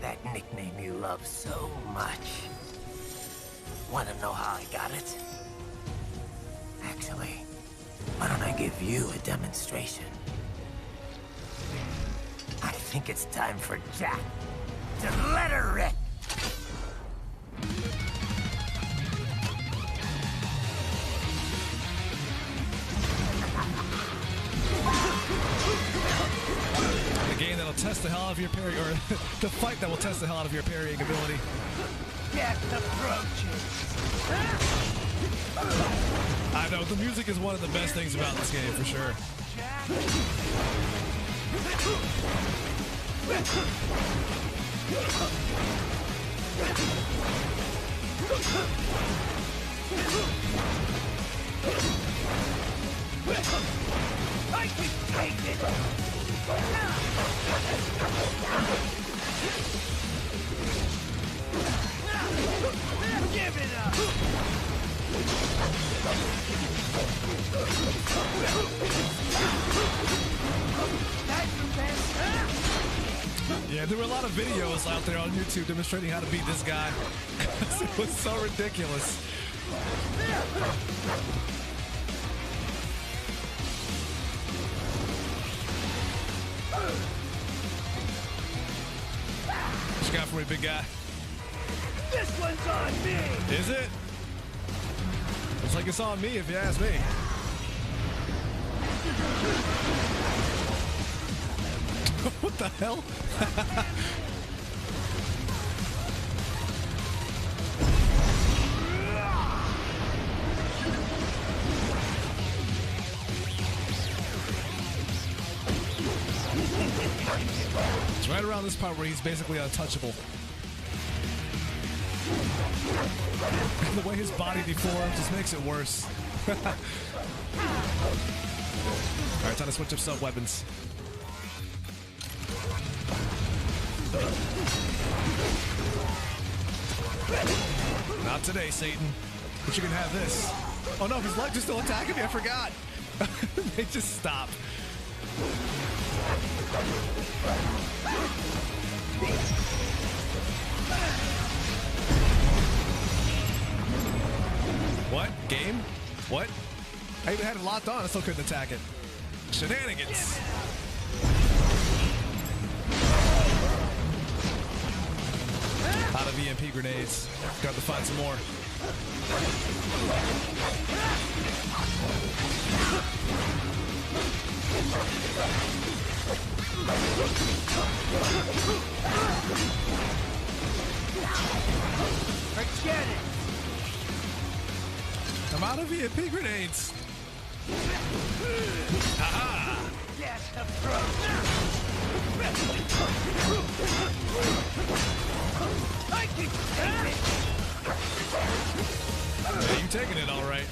That nickname you love so much. Wanna know how I got it? Actually, why don't I give you a demonstration. I think it's time for Jack to let her rip. The game that'll test the hell out of your parry, or the fight that will test the hell out of your parrying ability. Get approaching. I know, the music is one of the best things about this game, for sure. I can take it. Give it up. Yeah, there were a lot of videos out there on YouTube demonstrating how to beat this guy. It was so ridiculous. What you got for me, big guy? This one's on me. Is it? Looks like it's on me, if you ask me. What the hell? It's right around this part where he's basically untouchable. And the way his body deforms just makes it worse. Alright, time to switch up some weapons. Not today, Satan. But you can have this. Oh no, his legs are still attacking me, I forgot. They just stopped. What? Game? What? I even had it locked on, I still couldn't attack it. Shenanigans. Out of EMP grenades. Got to find some more. Forget it. I'm out of EMP grenades. Haha. Get approach. I can take it. Yeah, you taking it all right.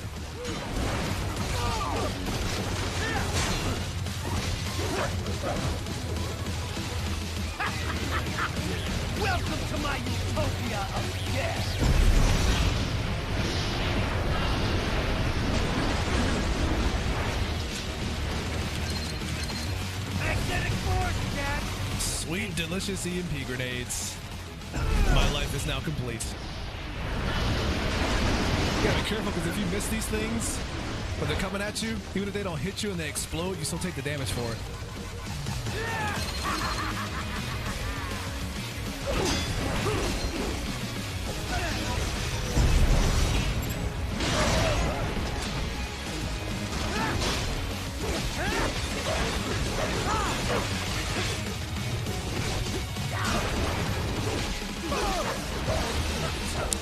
Welcome to my utopia of death. Magnetic force, Dad. Sweet, delicious EMP grenades. My life is now complete. You gotta be careful, because if you miss these things when they're coming at you, even if they don't hit you and they explode, you still take the damage for it.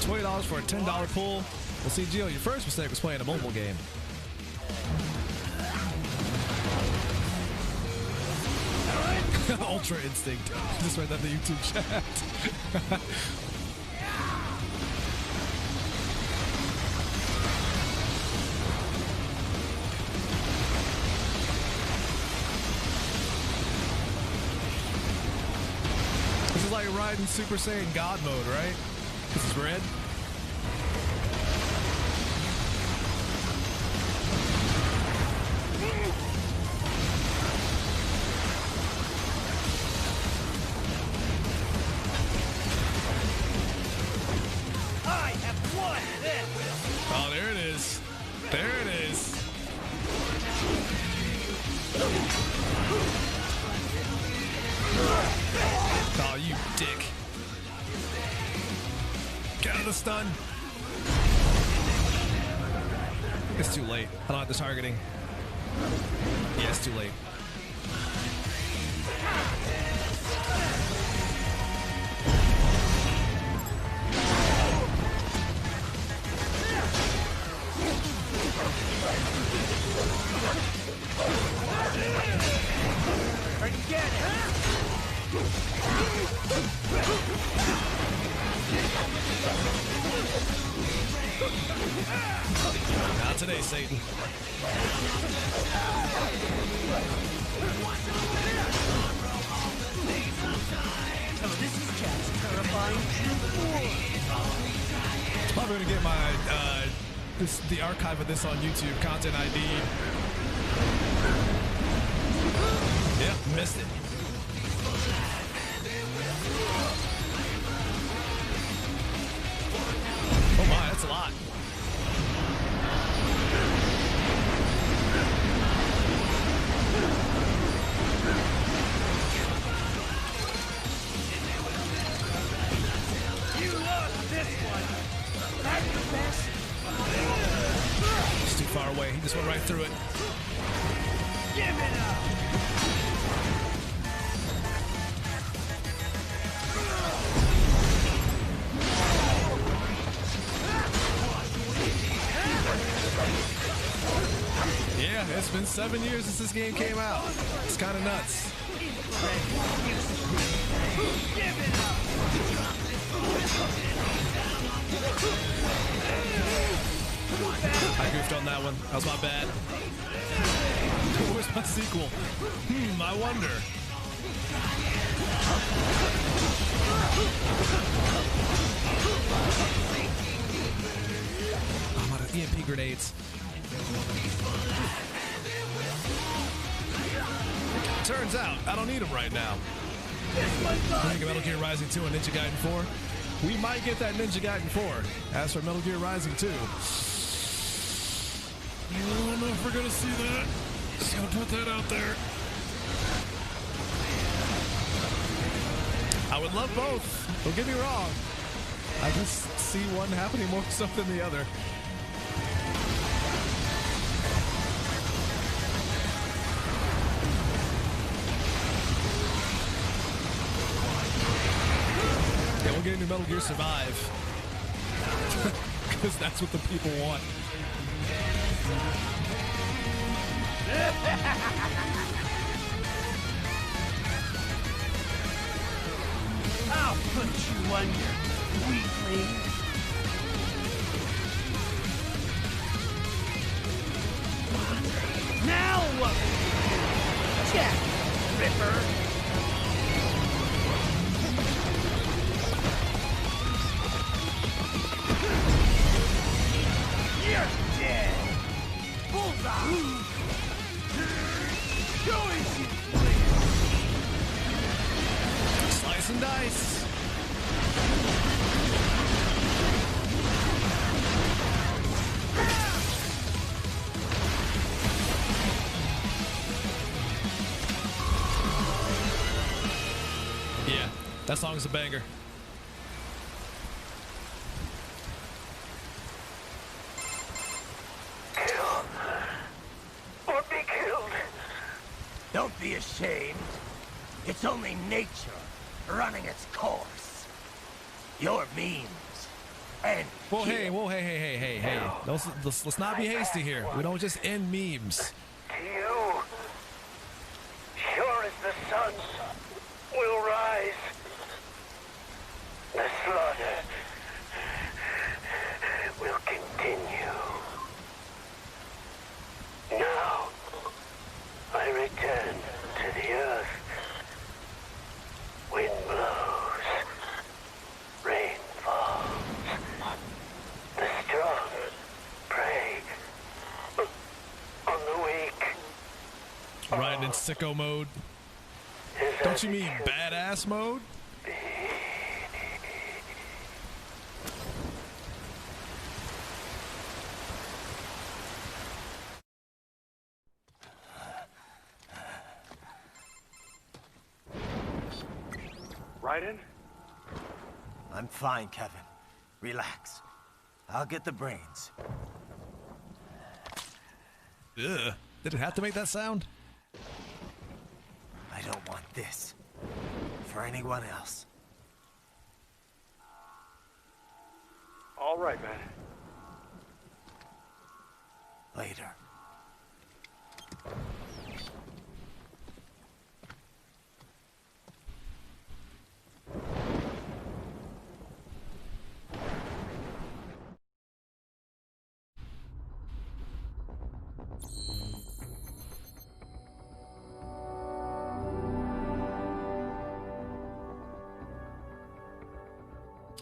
$20 for a $10 pull. Well, see, Gio, your first mistake was playing a mobile game. Ultra Instinct. Just read that in the YouTube chat. This is like riding Super Saiyan God mode, right? This is red. I have won this. Oh, there it is. There it is. stun. It's too late. I don't have the targeting. Yeah, it's too late. Not today, Satan. Oh, this is just terrifying. Probably gonna get my the archive of this on YouTube, content ID. Yep, missed it. Oh my, that's a lot. You lost this one. That's the best. It's too far away. He just went right through it. Give it up. Yeah, it's been 7 years since this game came out. It's kind of nuts. I goofed on that one. That was my bad. Where's my sequel? I wonder. I'm out of EMP grenades. Turns out, I don't need them right now. I think of Metal Gear Rising 2 and Ninja Gaiden 4. We might get that Ninja Gaiden 4. As for Metal Gear Rising 2, I don't know if we're gonna see that. Just gonna put that out there. I would love both. Don't get me wrong. I just see one happening more so than the other. Yeah, we'll get into Metal Gear Survive. Because that's what the people want. I'll put you under, weakling. Now what? Jack Ripper. You're dead. Bullseye. Slice and dice. Yeah, that song's a banger. Kill. Or be killed. Don't be ashamed. It's only nature running its course. Your memes and Whoa, hey. Let's not be hasty here. We don't just end memes. To you, sure as the sun will rise, the slaughter will continue. Now, I return to the earth. Wind blows, rain falls. The strong prey on the weak. Riding in sicko mode. Don't you mean badass mode? Raiden? I'm fine, Kevin. Relax. I'll get the brains. Ugh. Did it have to make that sound? I don't want this for anyone else. All right, man. Later.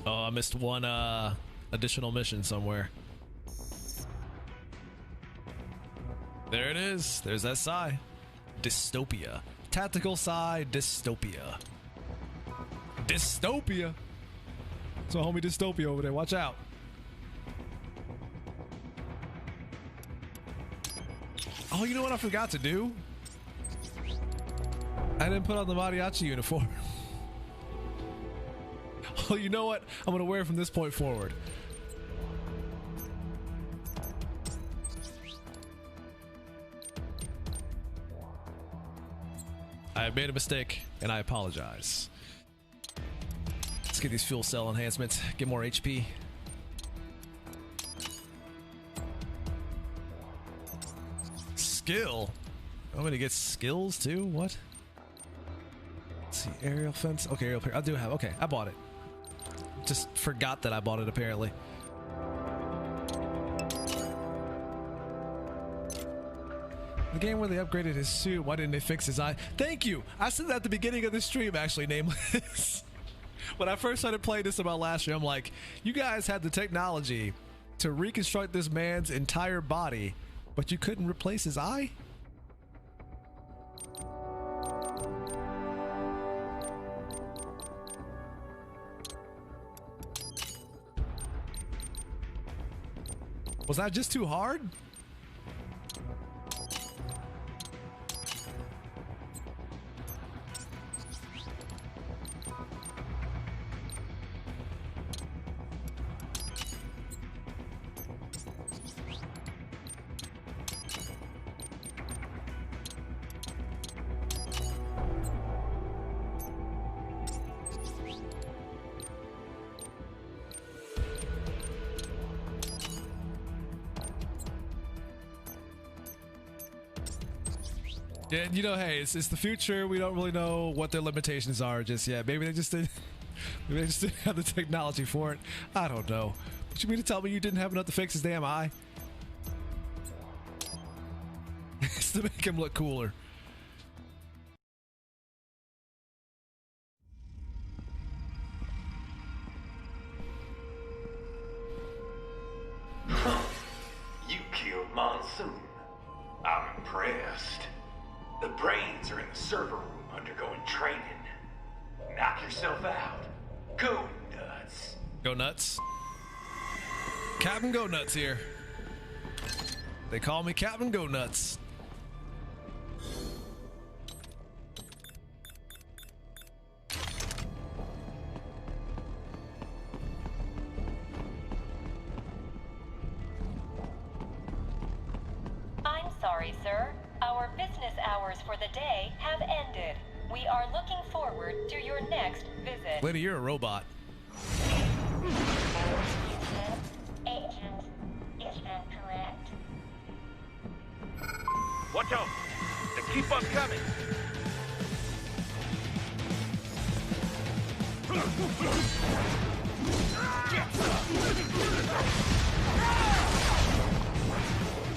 Oh, I missed one additional mission somewhere. There it is. There's that psi. Dystopia. Tactical psi dystopia. Dystopia. So homie Dystopia over there. Watch out. Oh, you know what I forgot to do? I didn't put on the mariachi uniform. Oh, you know what? I'm gonna wear it from this point forward. I made a mistake, and I apologize. Let's get these fuel cell enhancements, get more HP. Skill? I'm gonna get skills too? What? Let's see, aerial fence. Okay, aerial I do have. Okay, I bought it. Just forgot that I bought it apparently. The game where they upgraded his suit, why didn't they fix his eye? Thank you! I said that at the beginning of the stream, actually, Nameless. When I first started playing this about last year, I'm like, you guys had the technology to reconstruct this man's entire body, but you couldn't replace his eye? Was that just too hard? Yeah, you know, hey, it's the future. We don't really know what their limitations are just yet. Maybe they just didn't. Maybe they just didn't have the technology for it. I don't know. But you mean to tell me you didn't have enough to fix his damn eye? It's to make him look cooler. You killed Monsoon. I'm impressed. The brains are in the server room undergoing training. Knock yourself out. Go nuts. Go nuts. Captain Go Nuts here. They call me Captain Go Nuts. I'm sorry, sir. Our business hours for the day have ended. We are looking forward to your next visit. Lady, you're a robot. Agent is incorrect. Watch out! They keep on coming!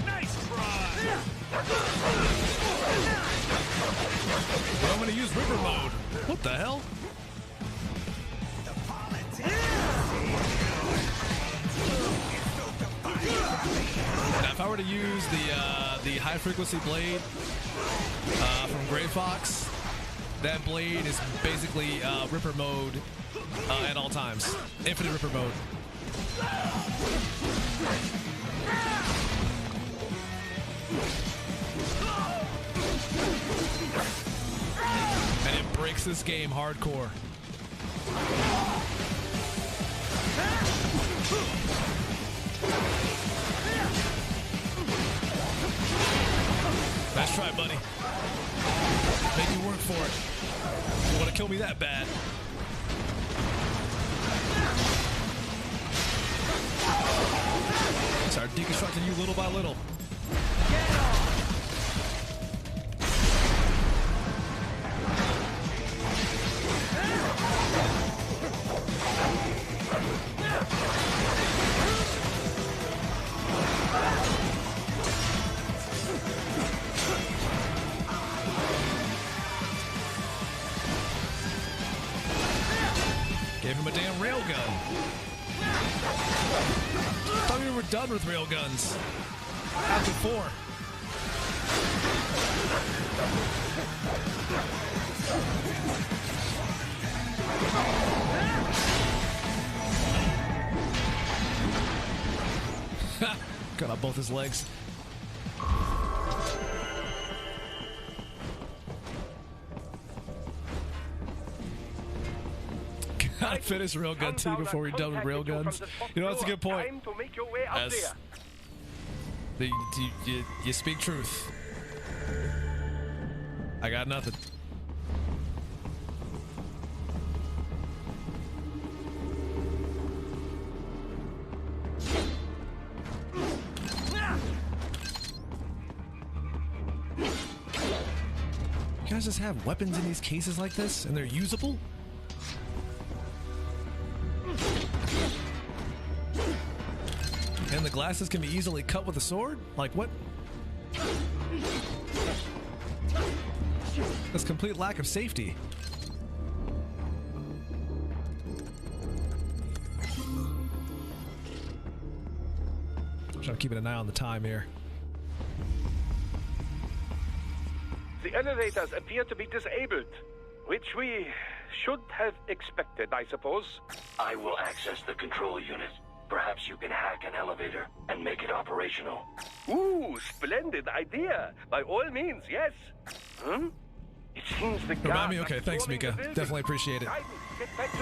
Nice try! I'm gonna use River Mode. What the hell? Now, if I were to use the high frequency blade from Gray Fox, that blade is basically Ripper mode at all times. Infinite Ripper mode. And it breaks this game hardcore. Nice try, buddy. Make me work for it. You want to kill me that bad? Start deconstructing you little by little. Gave him a damn railgun. Thought we were done with railguns. After 4. Cut off both his legs. Gotta finish Railgun 2 before we're done with Railguns. You know, that's a good point. As you speak truth. I got nothing. You guys just have weapons in these cases like this, and they're usable? And the glasses can be easily cut with a sword? Like what? That's complete lack of safety. I'm trying to keep an eye on the time here. The elevators appear to be disabled, which we should have expected, I suppose. I will access the control unit. Perhaps you can hack an elevator and make it operational. Ooh, splendid idea. By all means, yes. It seems the Remind me? Okay, thanks, Mika. Definitely appreciate it.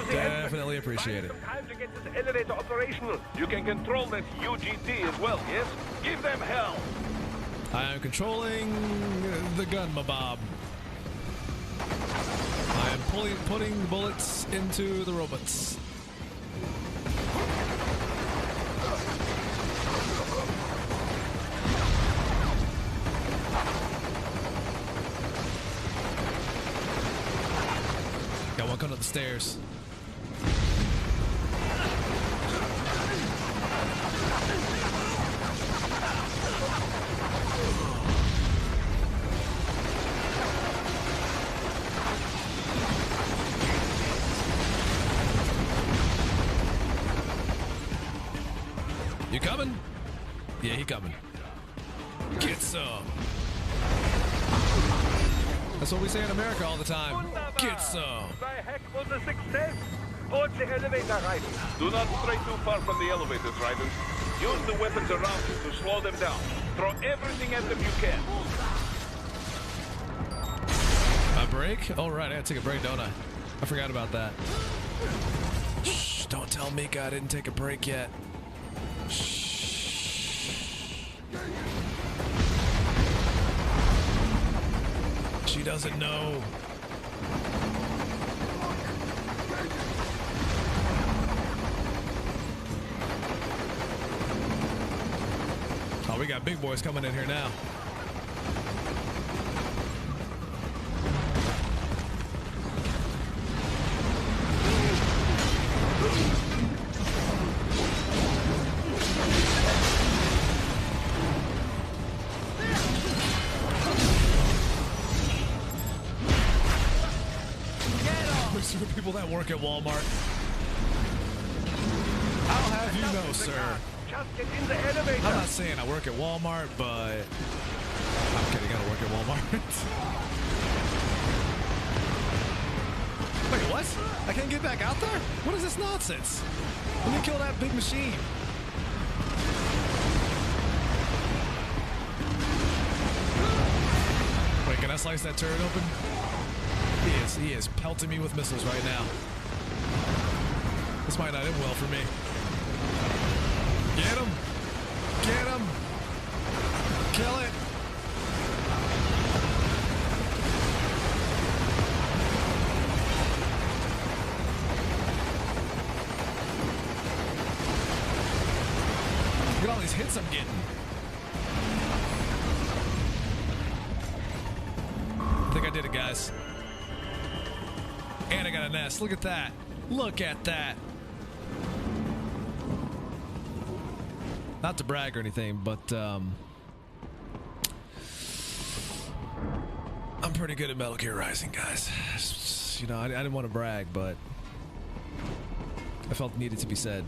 Definitely appreciate it. Time to get this elevator operational. You can control that UGT as well, yes? Give them hell. I am controlling the gun, Mabob. I am putting bullets into the robots. Got one coming up the stairs. You coming? Yeah, he coming. Get some. That's what we say in America all the time. Get some. The heck was a success. Board the elevator, riders. Do not stray too far from the elevators, riders. Use the weapons around you to slow them down. Throw everything at them you can. A break? Oh, right. I gotta take a break, don't I? I forgot about that. Shh, don't tell Mika I didn't take a break yet. Shh. She doesn't know. Oh, we got big boys coming in here now. People that work at Walmart. I'll have you know, sir. Just get in the elevator. I'm not saying I work at Walmart, but I'm kidding. I don't work at Walmart. Wait, what? I can't get back out there? What is this nonsense? Let me kill that big machine. Wait, can I slice that turret open? He is pelting me with missiles right now. This might not end well for me. Get him! Get him! Kill it! Look at all these hits I'm getting. I think I did it, guys. And I got a nest. Look at that. Look at that. Not to brag or anything, but I'm pretty good at Metal Gear Rising, guys. You know, I didn't want to brag, but I felt it needed to be said.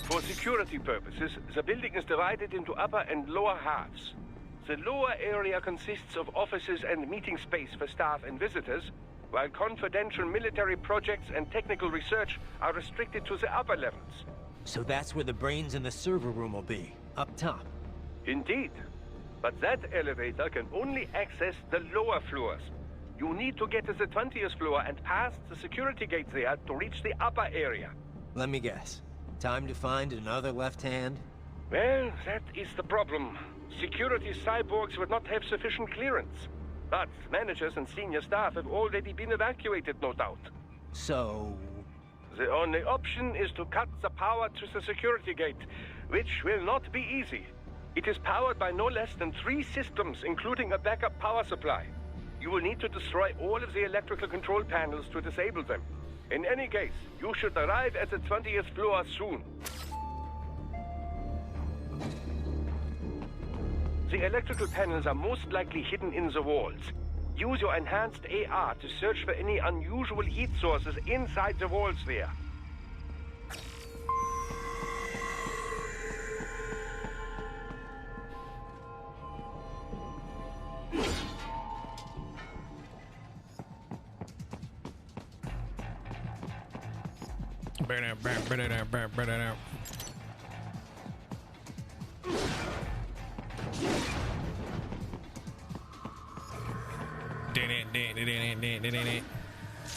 For security purposes, the building is divided into upper and lower halves. The lower area consists of offices and meeting space for staff and visitors, while confidential military projects and technical research are restricted to the upper levels. So that's where the brains in the server room will be, up top. Indeed. But that elevator can only access the lower floors. You need to get to the 20th floor and past the security gate there to reach the upper area. Let me guess. Time to find another left hand? Well, that is the problem. Security cyborgs would not have sufficient clearance. But managers and senior staff have already been evacuated, no doubt. So... The only option is to cut the power to the security gate, which will not be easy. It is powered by no less than 3 systems, including a backup power supply. You will need to destroy all of the electrical control panels to disable them. In any case, you should arrive at the 20th floor soon. The electrical panels are most likely hidden in the walls. Use your enhanced AR to search for any unusual heat sources inside the walls there.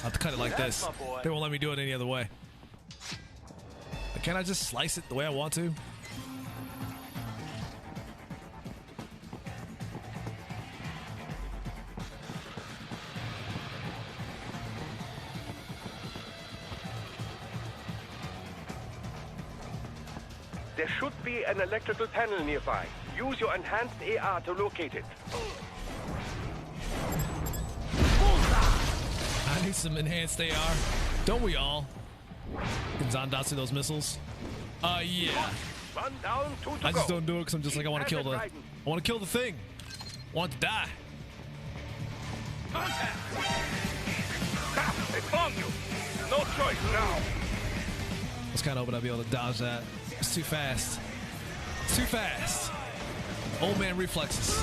I'll have to cut it like this. They won't let me do it any other way. Can't I just slice it the way I want to? There should be an electrical panel nearby. Use your enhanced AR to locate it. I need some enhanced AR. Don't we all? Can Zandatsu those missiles? Yeah. Run down, I just don't do it because I'm just like, I want to kill the thing. I want to die. Contact! They found you! No choice now! I was kind of hoping I'd be able to dodge that. It's too fast. It's too fast. Old man reflexes.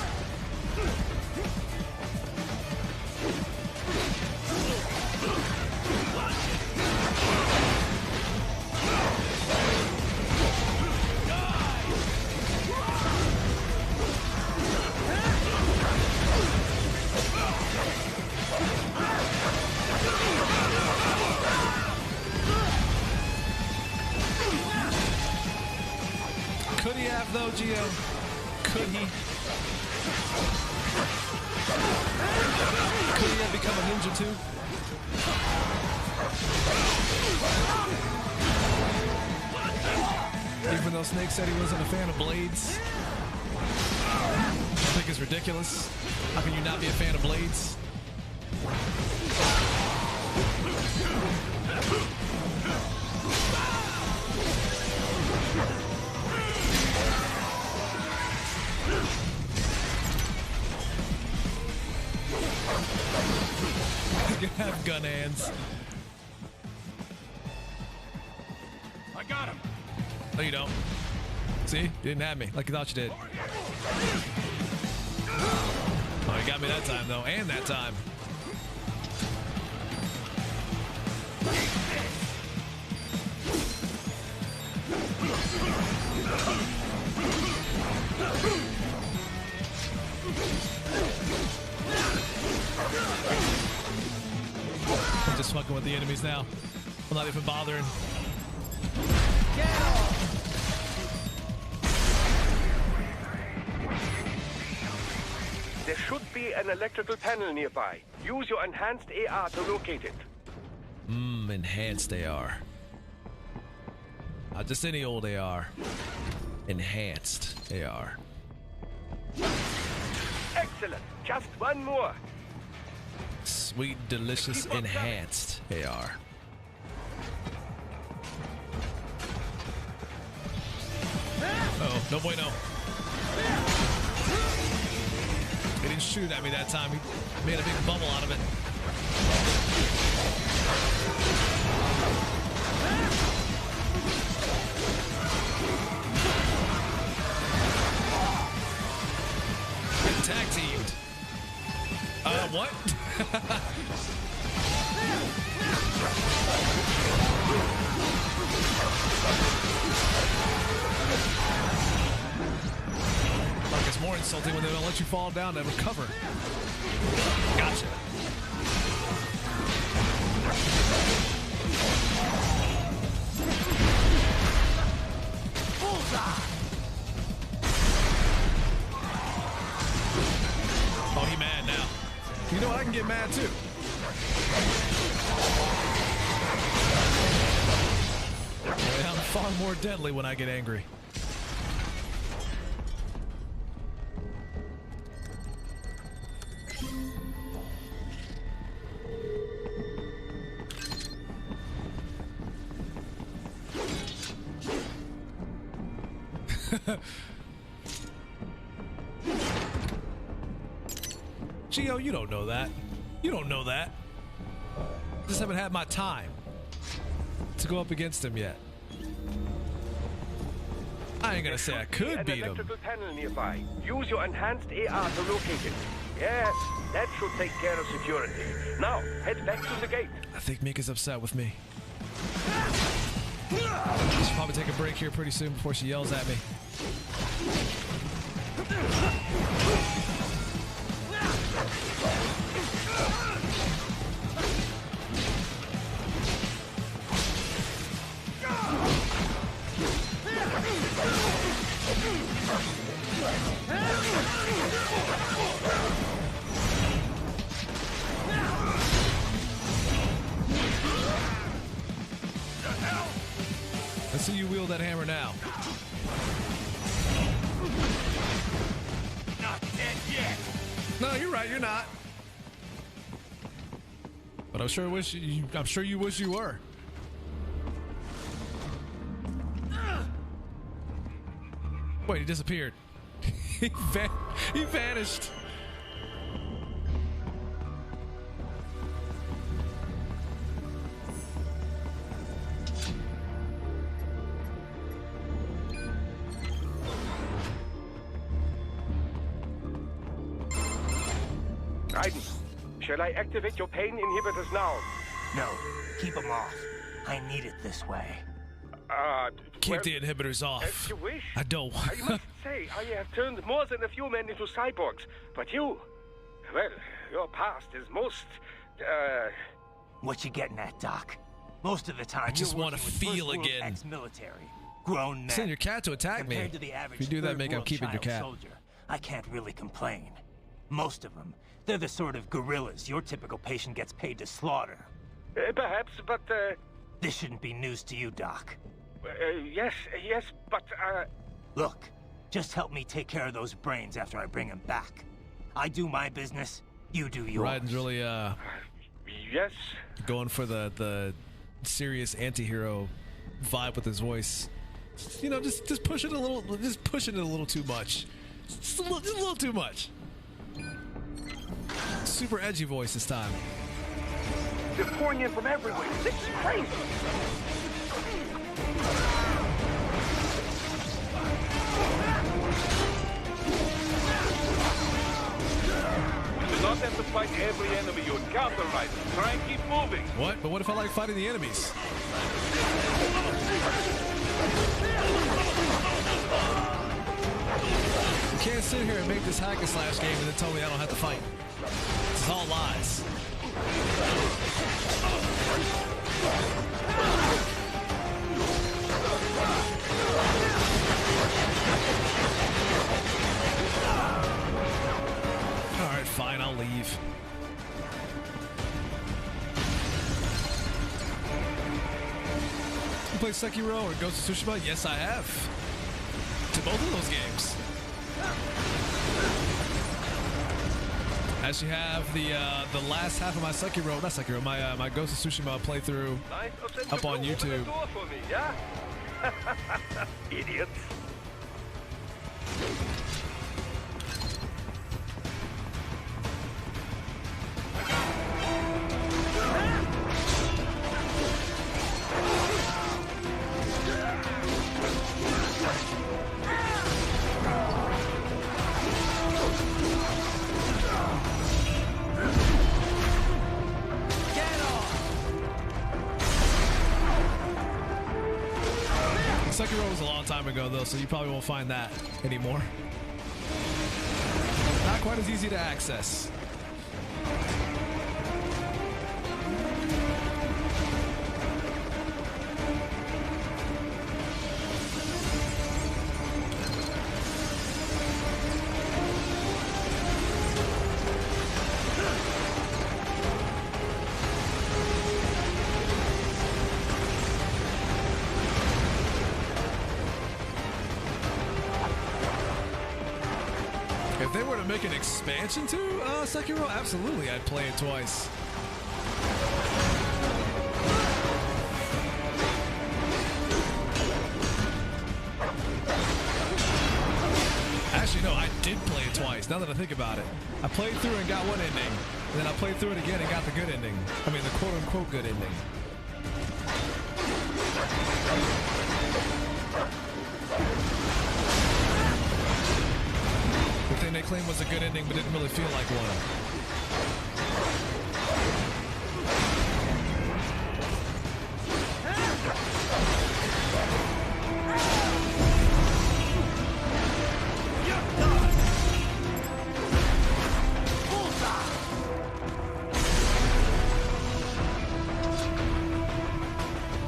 Could he have though, Gio? Could he? Could he have become a ninja too? Even though Snake said he wasn't a fan of blades. I think it's ridiculous. How can you not be a fan of blades? You have gun hands. I got him. No, you don't. See? You didn't have me like you thought you did. Oh, you got me that time, though. And that time. just fucking with the enemies now. I'm not even bothering. There should be an electrical panel nearby. Use your enhanced AR to locate it. Enhanced AR. Not just any old AR. Enhanced AR. Excellent. Just one more. Sweet, delicious, enhanced AR. Oh, no bueno. He didn't shoot at me that time. He made a big bubble out of it. Getting tag teamed. What? Like it's more insulting when they don't let you fall down to recover. Gotcha. Oh, he mad now. You know what? I can get mad too. I'm far more deadly when I get angry. Gio, you don't know that. You don't know that. Just haven't had my time to go up against him yet. I ain't gonna say I could beat him. Electrical panel nearby. Use your enhanced AR to locate it. Yes, that should take care of security. Now, head back to the gate. I think Mika's upset with me. She'll probably take a break here pretty soon before she yells at me. Let's see you wield that hammer now. Not dead yet. No, you're right. You're not. But I'm sure you wish you were. Wait, he disappeared. He vanished. Raiden, shall I activate your pain inhibitors now? No, keep them off. I need it this way. Keep the inhibitors off. As you wish. I don't. I must say, I have turned more than a few men into cyborgs. But you, well, your past is most, What you getting at, Doc? Most of the time, I just want to feel again. Ex-military, grown men. Send your cat to attack me. Compared to the average if you do that, make I'm keeping your cat. Soldier, I can't really complain. Most of them, they're the sort of guerrillas your typical patient gets paid to slaughter. Perhaps, but, This shouldn't be news to you, Doc. yes, but, Look, just help me take care of those brains after I bring them back. I do my business, you do yours. Raiden's really, yes. going for the serious anti-hero vibe with his voice. You know, just push it a little, just pushing it a little too much. Just a little too much. Super edgy voice this time. They're pouring in from everywhere. This is crazy. You do not have to fight every enemy you encounter, Raiden. Try and keep moving. What? But what if I like fighting the enemies? You can't sit here and make this hack and slash game and then tell me I don't have to fight. This is all lies. You play Sekiro or Ghost of Tsushima? Yes, I have. To both of those games. I actually have the last half of my Sekiro, not Sekiro, my Ghost of Tsushima playthrough up on YouTube. Idiots. Sekiro was a long time ago, though, so you probably won't find that anymore. Not quite as easy to access. If they were to make an expansion to Sekiro, absolutely, I'd play it twice. Actually, no, I did play it twice, now that I think about it. I played through and got one ending, and then I played through it again and got the good ending. I mean, the quote-unquote good ending. The thing they claimed was a good ending, but didn't really feel like one.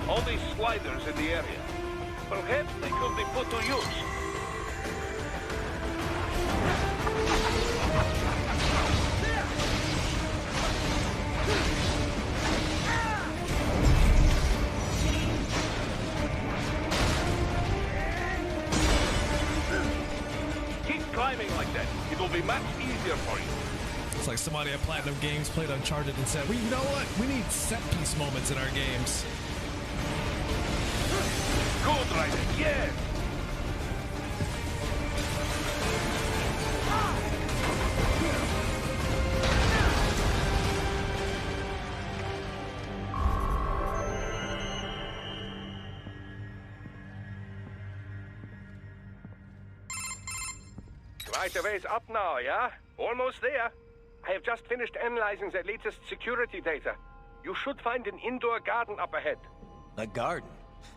All these sliders in the area. Perhaps they could be put to use. Keep climbing like that. It will be much easier for you. It's like somebody at Platinum Games played Uncharted and said, well, you know what? We need set-piece moments in our games. Good, Ryder, yes! Right away's up now, yeah? Almost there. I have just finished analyzing the latest security data. You should find an indoor garden up ahead. A garden?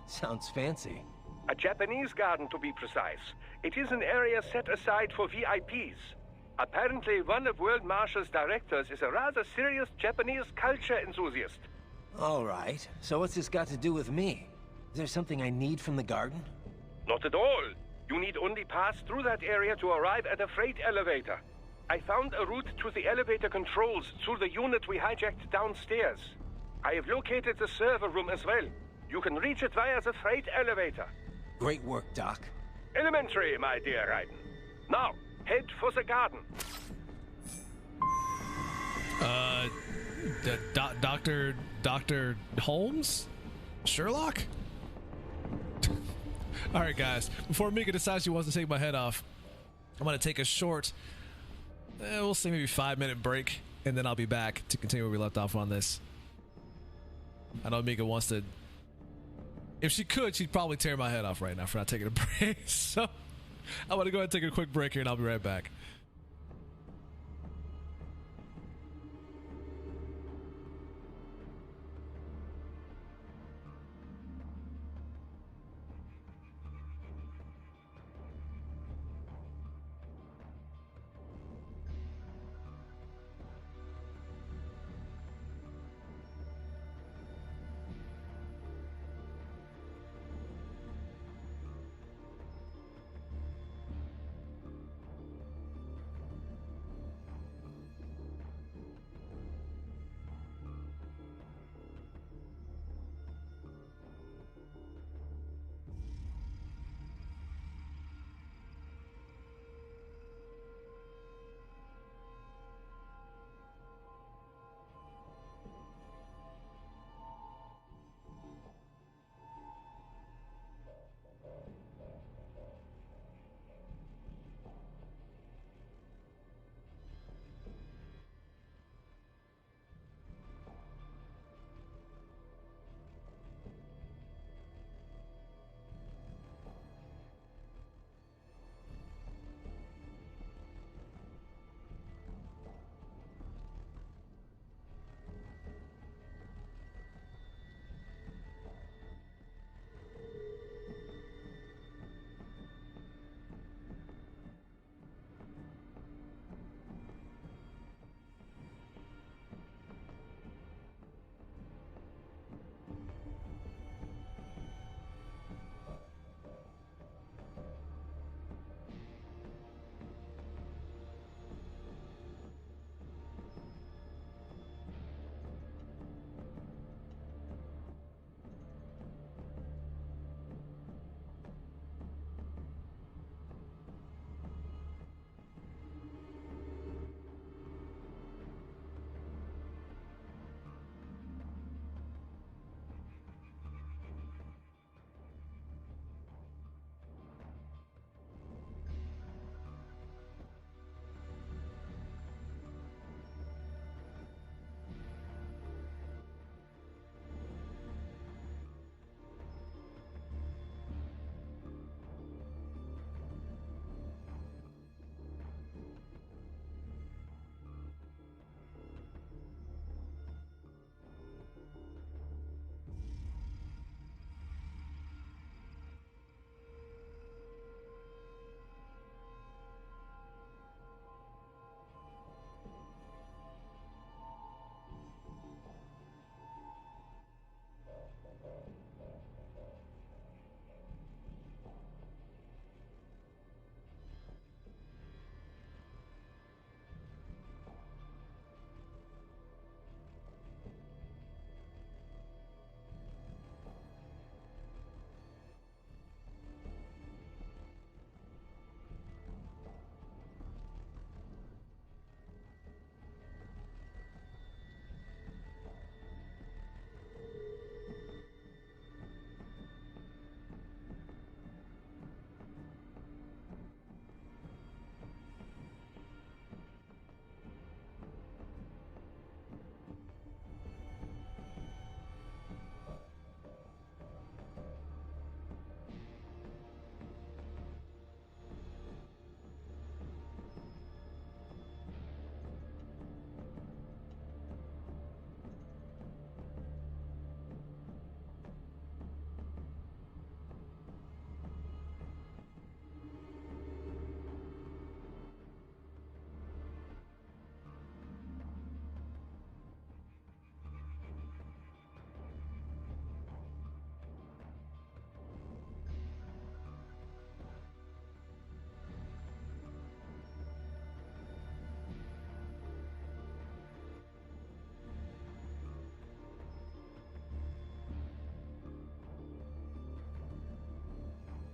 Sounds fancy. A Japanese garden, to be precise. It is an area set aside for VIPs. Apparently, one of World Marshal's directors is a rather serious Japanese culture enthusiast. All right. So what's this got to do with me? Is there something I need from the garden? Not at all. You need only pass through that area to arrive at a freight elevator. I found a route to the elevator controls through the unit we hijacked downstairs. I have located the server room as well. You can reach it via the freight elevator. Great work, Doc. Elementary, my dear Raiden. Now, head for the garden. Dr. Holmes? Sherlock? All right, guys. Before Mika decides she wants to take my head off, I'm going to take a short, we'll say maybe 5-minute break, and then I'll be back to continue where we left off on this. I know Mika wants to... If she could, she'd probably tear my head off right now for not taking a break. So I'm going to go ahead and take a quick break here, and I'll be right back.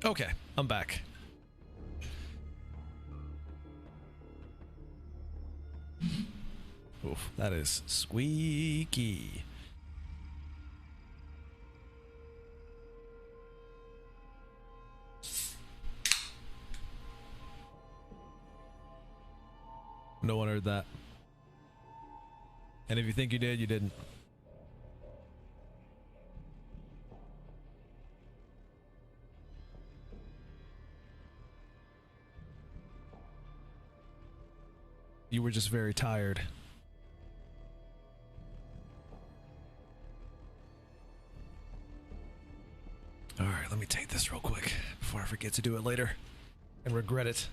Okay, I'm back. Oof, that is squeaky. No one heard that. And if you think you did, you didn't. You were just very tired. All right, let me take this real quick before I forget to do it later and regret it.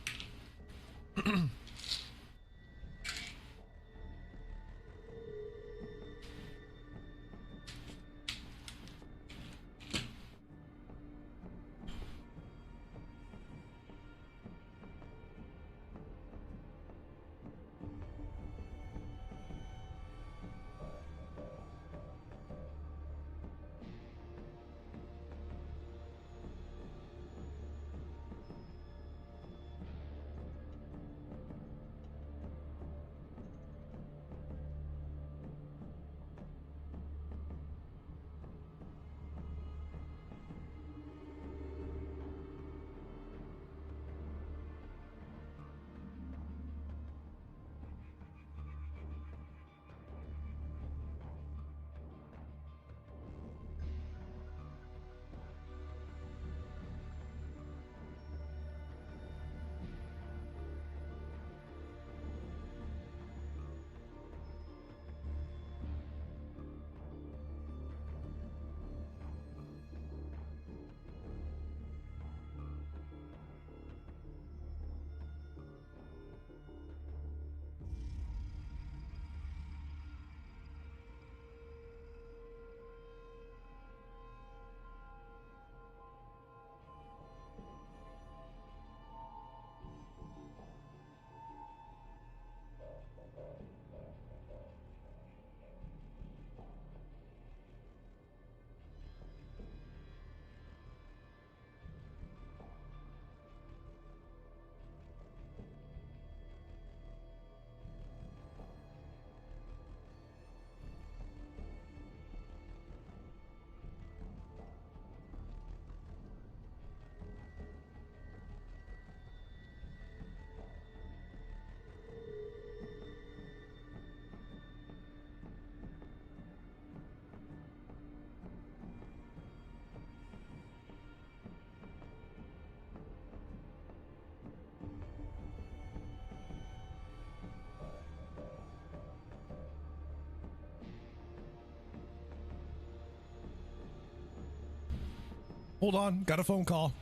Hold on, got a phone call.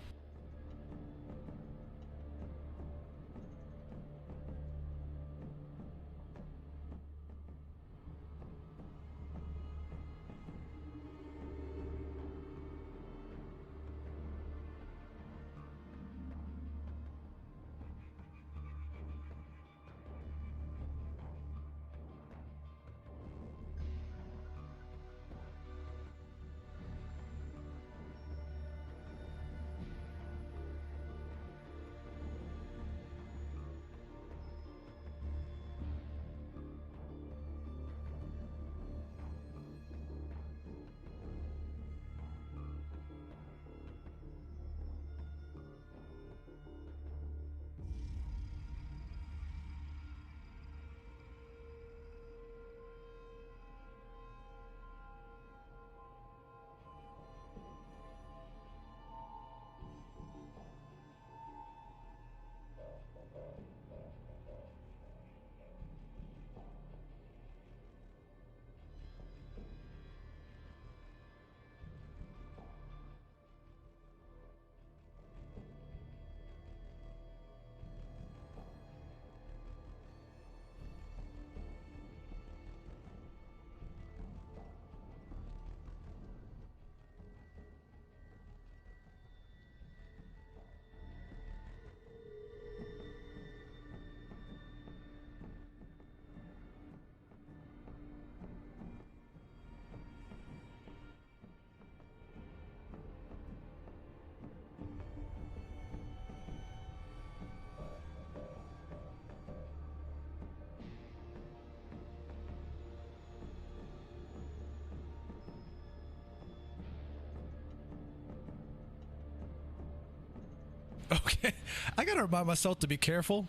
Okay, I gotta remind myself to be careful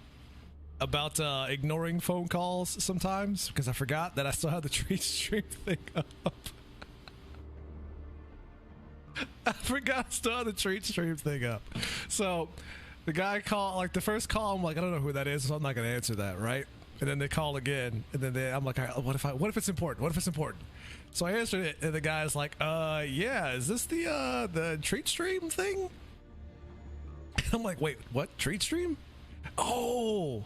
about ignoring phone calls sometimes because I forgot that I still have the treat stream thing up. I forgot I still have the treat stream thing up. So the guy called, like the first call, I'm like, I don't know who that is, so I'm not gonna answer that, right? And then they call again, and then I'm like, what if it's important? What if it's important? So I answered it, and the guy's like, yeah, is this the treat stream thing? I'm like, wait, what? Treat stream? Oh.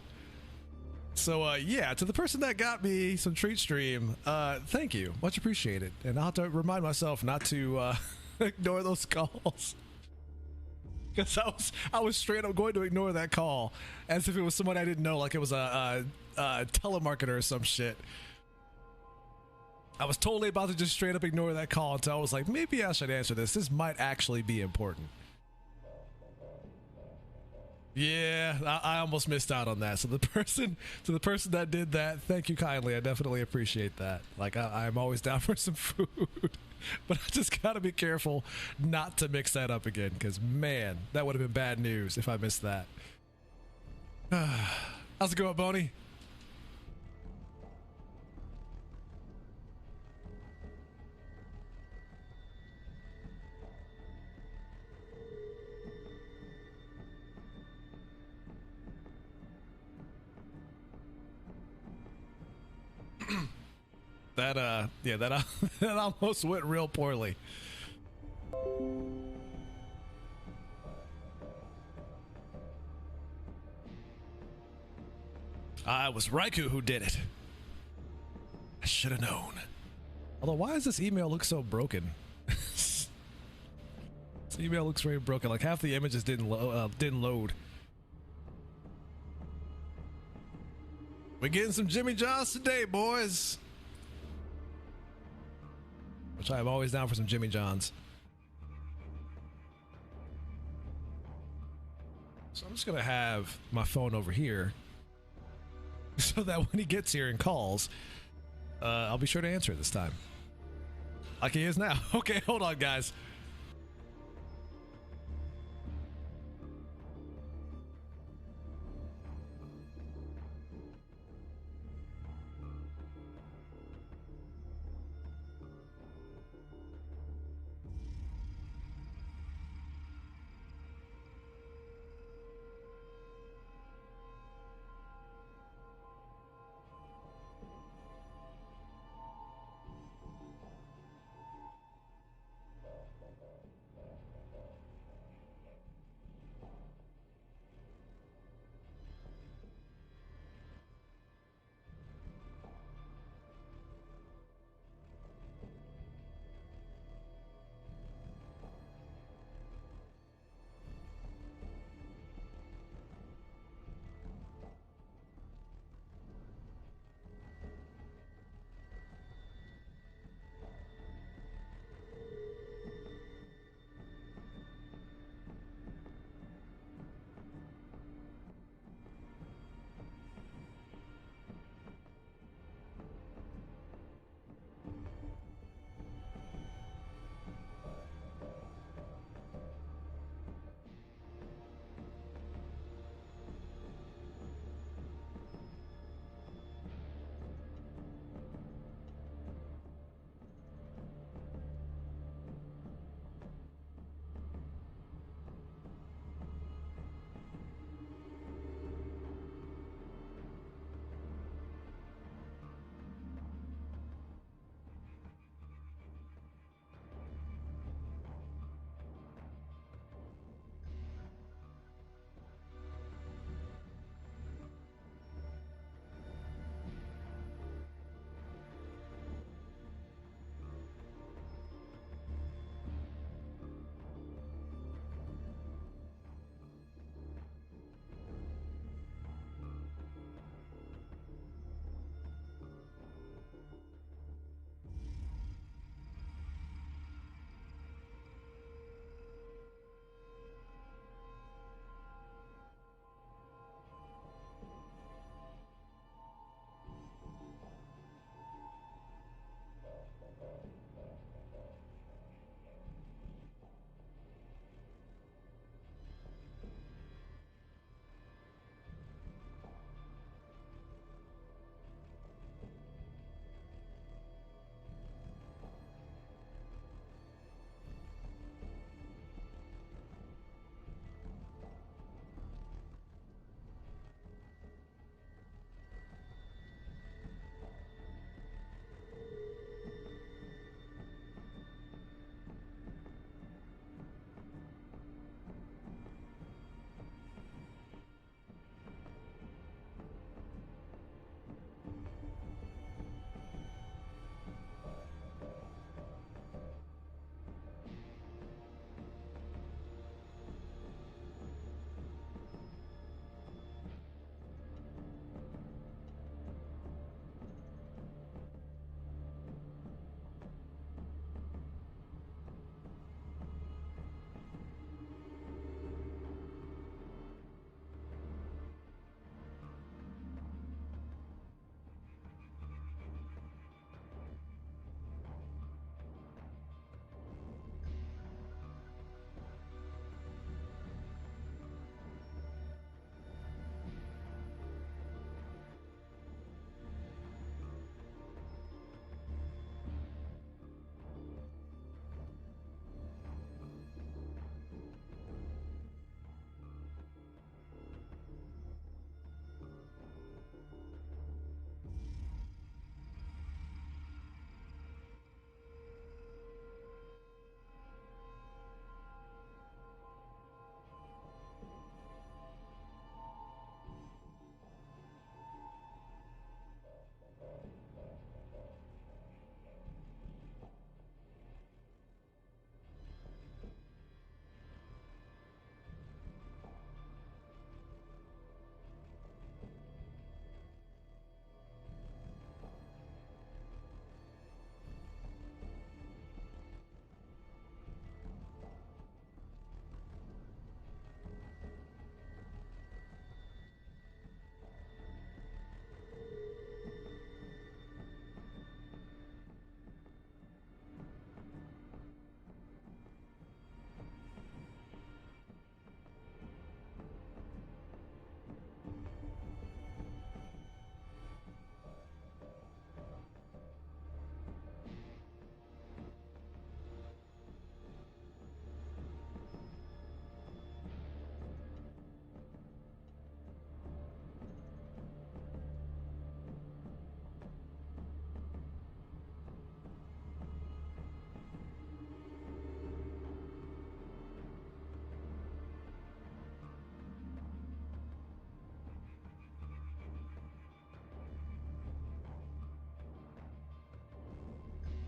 So, yeah, to the person that got me some treat stream, thank you. Much appreciated. And I'll have to remind myself not to ignore those calls. Because I was straight up going to ignore that call as if it was someone I didn't know, like it was a telemarketer or some shit. I was totally about to just straight up ignore that call until I was like, maybe I should answer this. This might actually be important. Yeah, I almost missed out on that. So the person that did that, thank you kindly. I definitely appreciate that. Like I'm always down for some food, but I just gotta be careful not to mix that up again. Because man, that would have been bad news if I missed that. How's it going, Boney? that almost went real poorly. It was Raikou who did it. I should have known. Although, why does this email look so broken? This email looks very broken. Like half the images didn't load. We're getting some Jimmy John's today, boys. Which I'm always down for some Jimmy John's. So I'm just going to have my phone over here so that when he gets here and calls, I'll be sure to answer it this time. Like he is now. Okay, hold on, guys.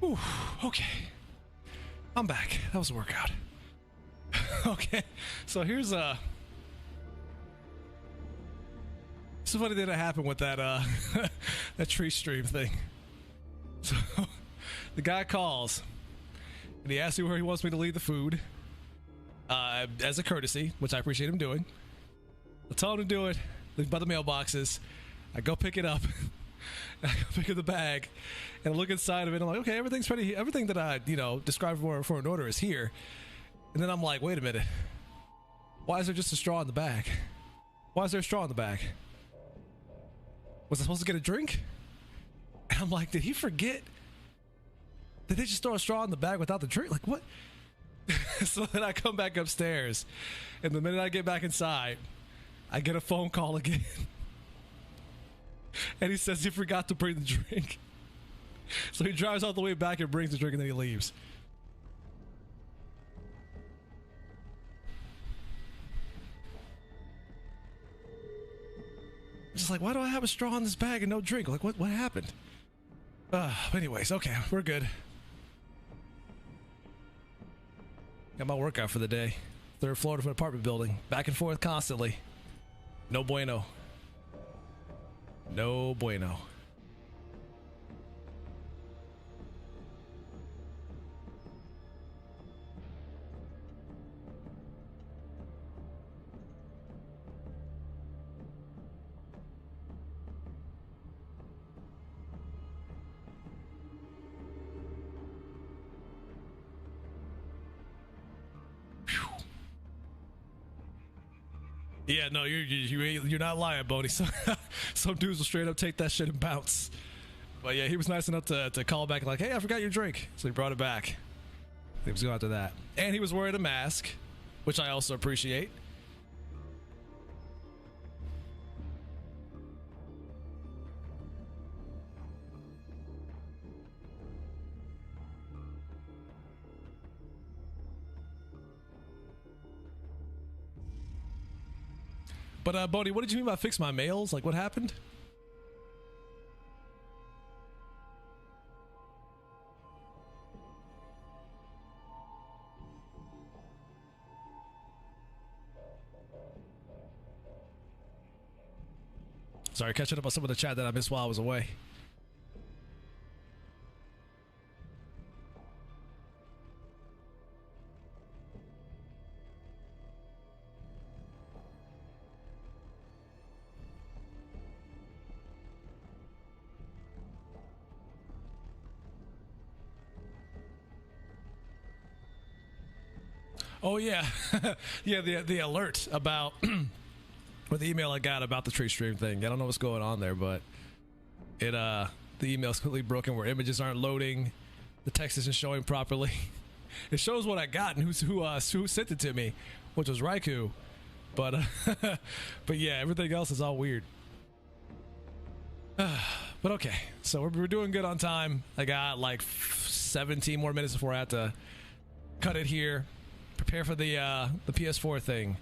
Whew, okay. I'm back. That was a workout. Okay, so here's a funny thing that happened with that that tree stream thing. So the guy calls and he asks me where he wants me to leave the food, as a courtesy, which I appreciate him doing. I tell him to do it, leave by the mailboxes. I go pick it up. I go pick up the bag and I look inside of it. I'm like, okay, everything that I described for an order is here. And then I'm like, wait a minute, why is there just a straw in the bag? Why is there a straw in the bag? Was I supposed to get a drink? And I'm like, did he forget? Did they just throw a straw in the bag without the drink? Like, what? So then I come back upstairs, and the minute I get back inside, I get a phone call again. And he says he forgot to bring the drink. So he drives all the way back and brings the drink, and then he leaves. Just like, why do I have a straw in this bag and no drink? Like, what happened? Anyways, okay, we're good. Got my workout for the day. 3rd floor of an apartment building. Back and forth constantly. No bueno. No bueno. Yeah, no, you're not lying, Bodie. Some dudes will straight up take that shit and bounce. But yeah, he was nice enough to call back like, hey, I forgot your drink. So he brought it back. He was going after that. And he was wearing a mask, which I also appreciate. But, Bodie, what did you mean by fix my mails? Like, what happened? Sorry, catching up on some of the chat that I missed while I was away. Oh yeah, yeah. The alert about with the email I got about the tree stream thing. I don't know what's going on there, but it the email's completely broken where images aren't loading, the text isn't showing properly. It shows what I got and who sent it to me, which was Raikou, but but yeah, everything else is all weird. But okay, so we're doing good on time. I got like 17 more minutes before I have to cut it here. Prepare for the PS4 thing, and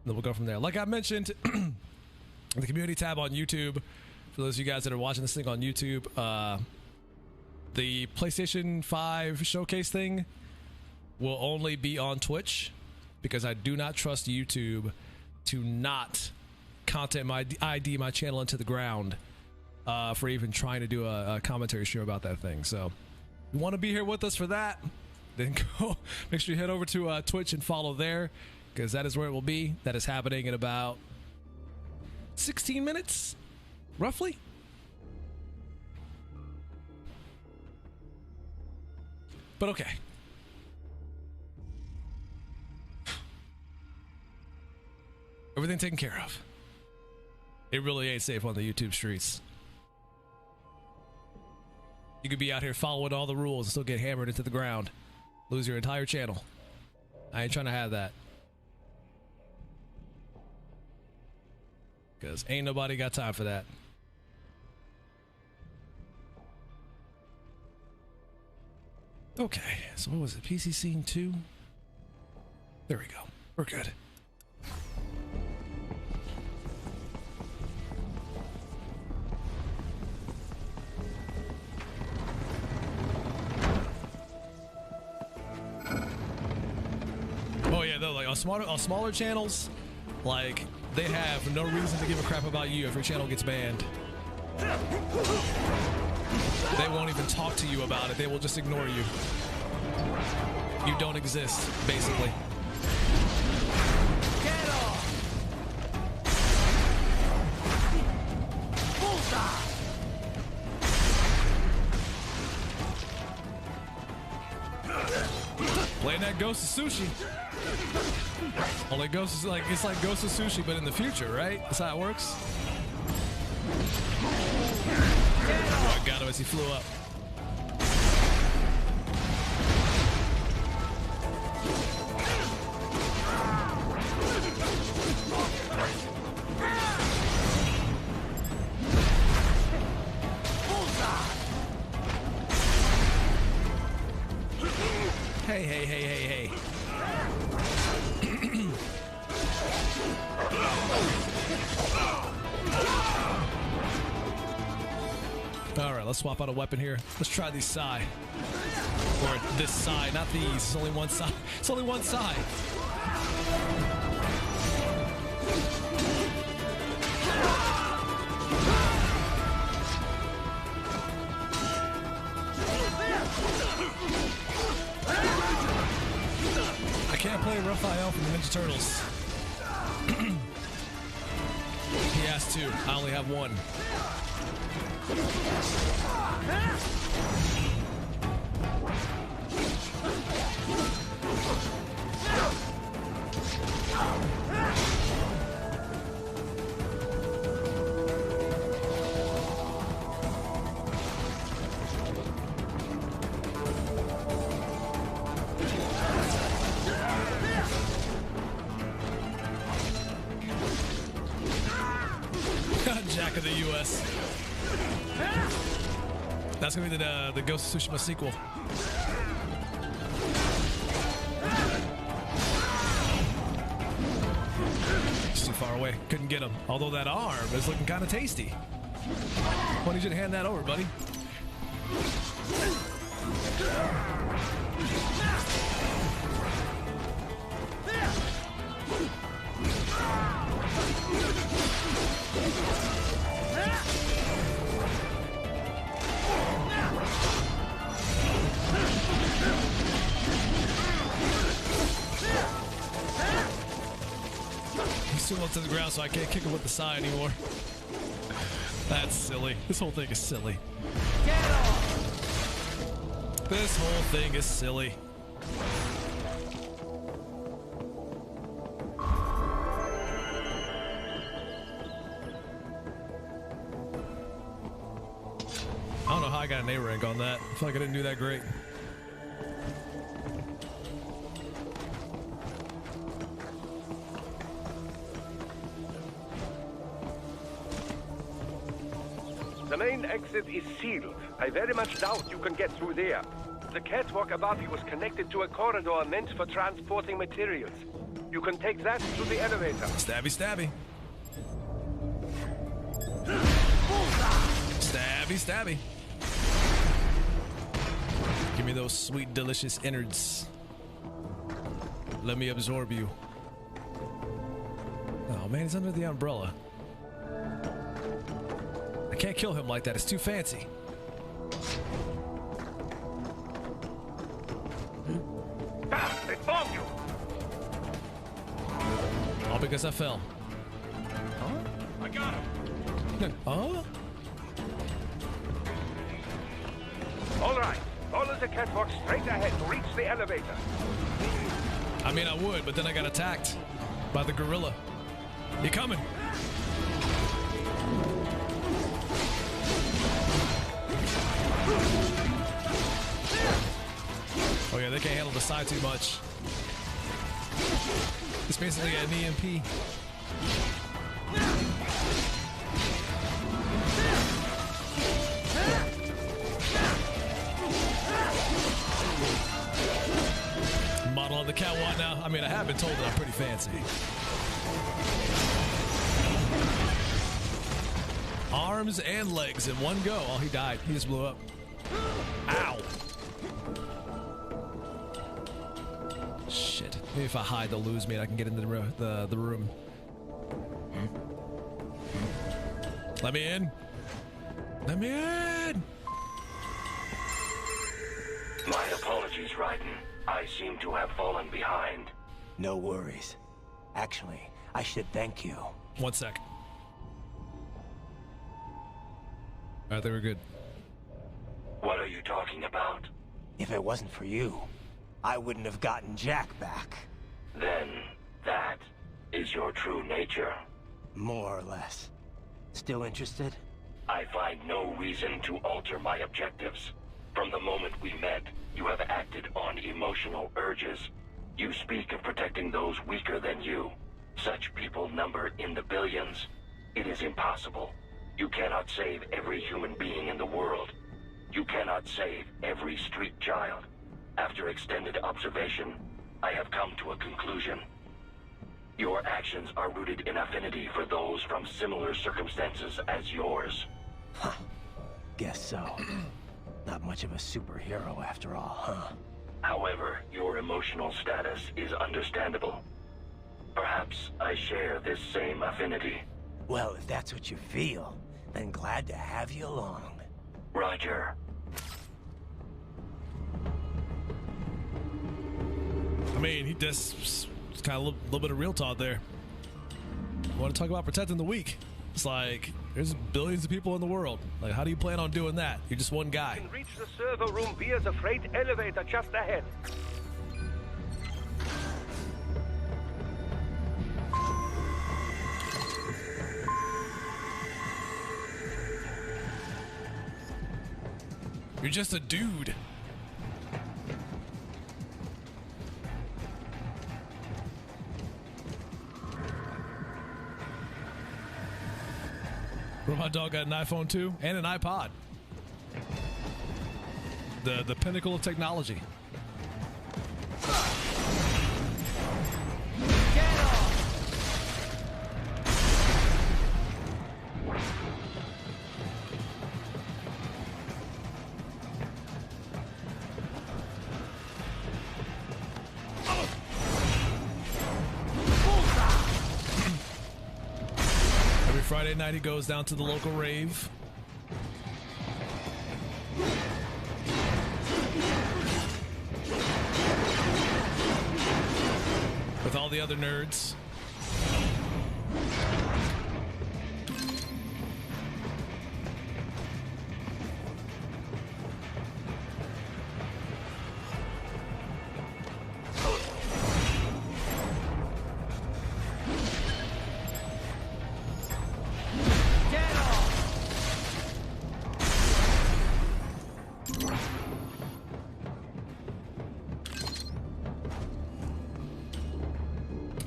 then we'll go from there. Like I mentioned, the community tab on YouTube, for those of you guys that are watching this thing on YouTube, the PlayStation 5 showcase thing will only be on Twitch, because I do not trust YouTube to not content my ID my channel into the ground for even trying to do a commentary show about that thing. So you want to be here with us for that, then go make sure you head over to Twitch and follow there, because that is where it will be. That is happening in about 16 minutes, roughly. But okay. Everything taken care of. It really ain't safe on the YouTube streets. You could be out here following all the rules and still get hammered into the ground. Lose your entire channel. I ain't trying to have that. Because ain't nobody got time for that. Okay, so what was it? PC Scene 2? There we go. We're good. on smaller channels, like, they have no reason to give a crap about you if your channel gets banned. They won't even talk to you about it. They will just ignore you. You don't exist, basically. Get off! Bullseye! Playing that Ghost of Sushi. Only Ghost is like, it's like Ghost of Sushi, but in the future, right? That's how it works. Oh, I got him as he flew up. Hey, hey, hey, hey, hey. All right, let's swap out a weapon here. Let's try these Psy. Or this Psy, not these. It's only one side. It's only one side. I can't play Raphael from the Ninja Turtles. He has two. I only have one. Jack of the US. That's gonna be the Ghost of Tsushima sequel. It's too far away. Couldn't get him. Although that arm is looking kind of tasty. Why don't you hand that over, buddy? He's too low to the ground, so I can't kick him with the side anymore. That's silly. This whole thing is silly. Get off! This whole thing is silly. I don't know how I got an A rank on that. I feel like I didn't do that great. The main exit is sealed. I very much doubt you can get through there. The catwalk above you is connected to a corridor meant for transporting materials. You can take that to the elevator. Stabby, stabby. Stabby, stabby. Give me those sweet, delicious innards. Let me absorb you. Oh man, he's under the umbrella. I can't kill him like that. It's too fancy. Ah, they found you! All because I fell. Huh? I got him! Huh? All right. Follow the catwalk straight ahead to reach the elevator. I mean, I would, but then I got attacked by the gorilla. You coming? Oh yeah, they can't handle the side too much. It's basically an EMP. Model on the catwalk now. I mean, I have been told that I'm pretty fancy. Arms and legs in one go. Oh, he died. He just blew up. Ow. Shit. Maybe if I hide, they'll lose me and I can get into the room. Let me in. Let me in. My apologies, Raiden. I seem to have fallen behind. No worries. Actually, I should thank you. 1 sec. I think we're good. What are you talking about? If it wasn't for you, I wouldn't have gotten Jack back. Then, that is your true nature. More or less. Still interested? I find no reason to alter my objectives. From the moment we met, you have acted on emotional urges. You speak of protecting those weaker than you. Such people number in the billions. It is impossible. You cannot save every human being in the world. You cannot save every street child. After extended observation, I have come to a conclusion. Your actions are rooted in affinity for those from similar circumstances as yours. Huh. Guess so. Not much of a superhero after all, huh? However, your emotional status is understandable. Perhaps I share this same affinity. Well, if that's what you feel, then glad to have you along. Roger. I mean, he does kind of a little bit of real talk there. I want to talk about protecting the weak. It's like, there's billions of people in the world. Like, how do you plan on doing that? You're just one guy. You can reach the server room via the freight elevator just ahead. You're just a dude. Robot Dog got an iPhone 2 and an iPod. The pinnacle of technology. Friday night he goes down to the local rave. With all the other nerds.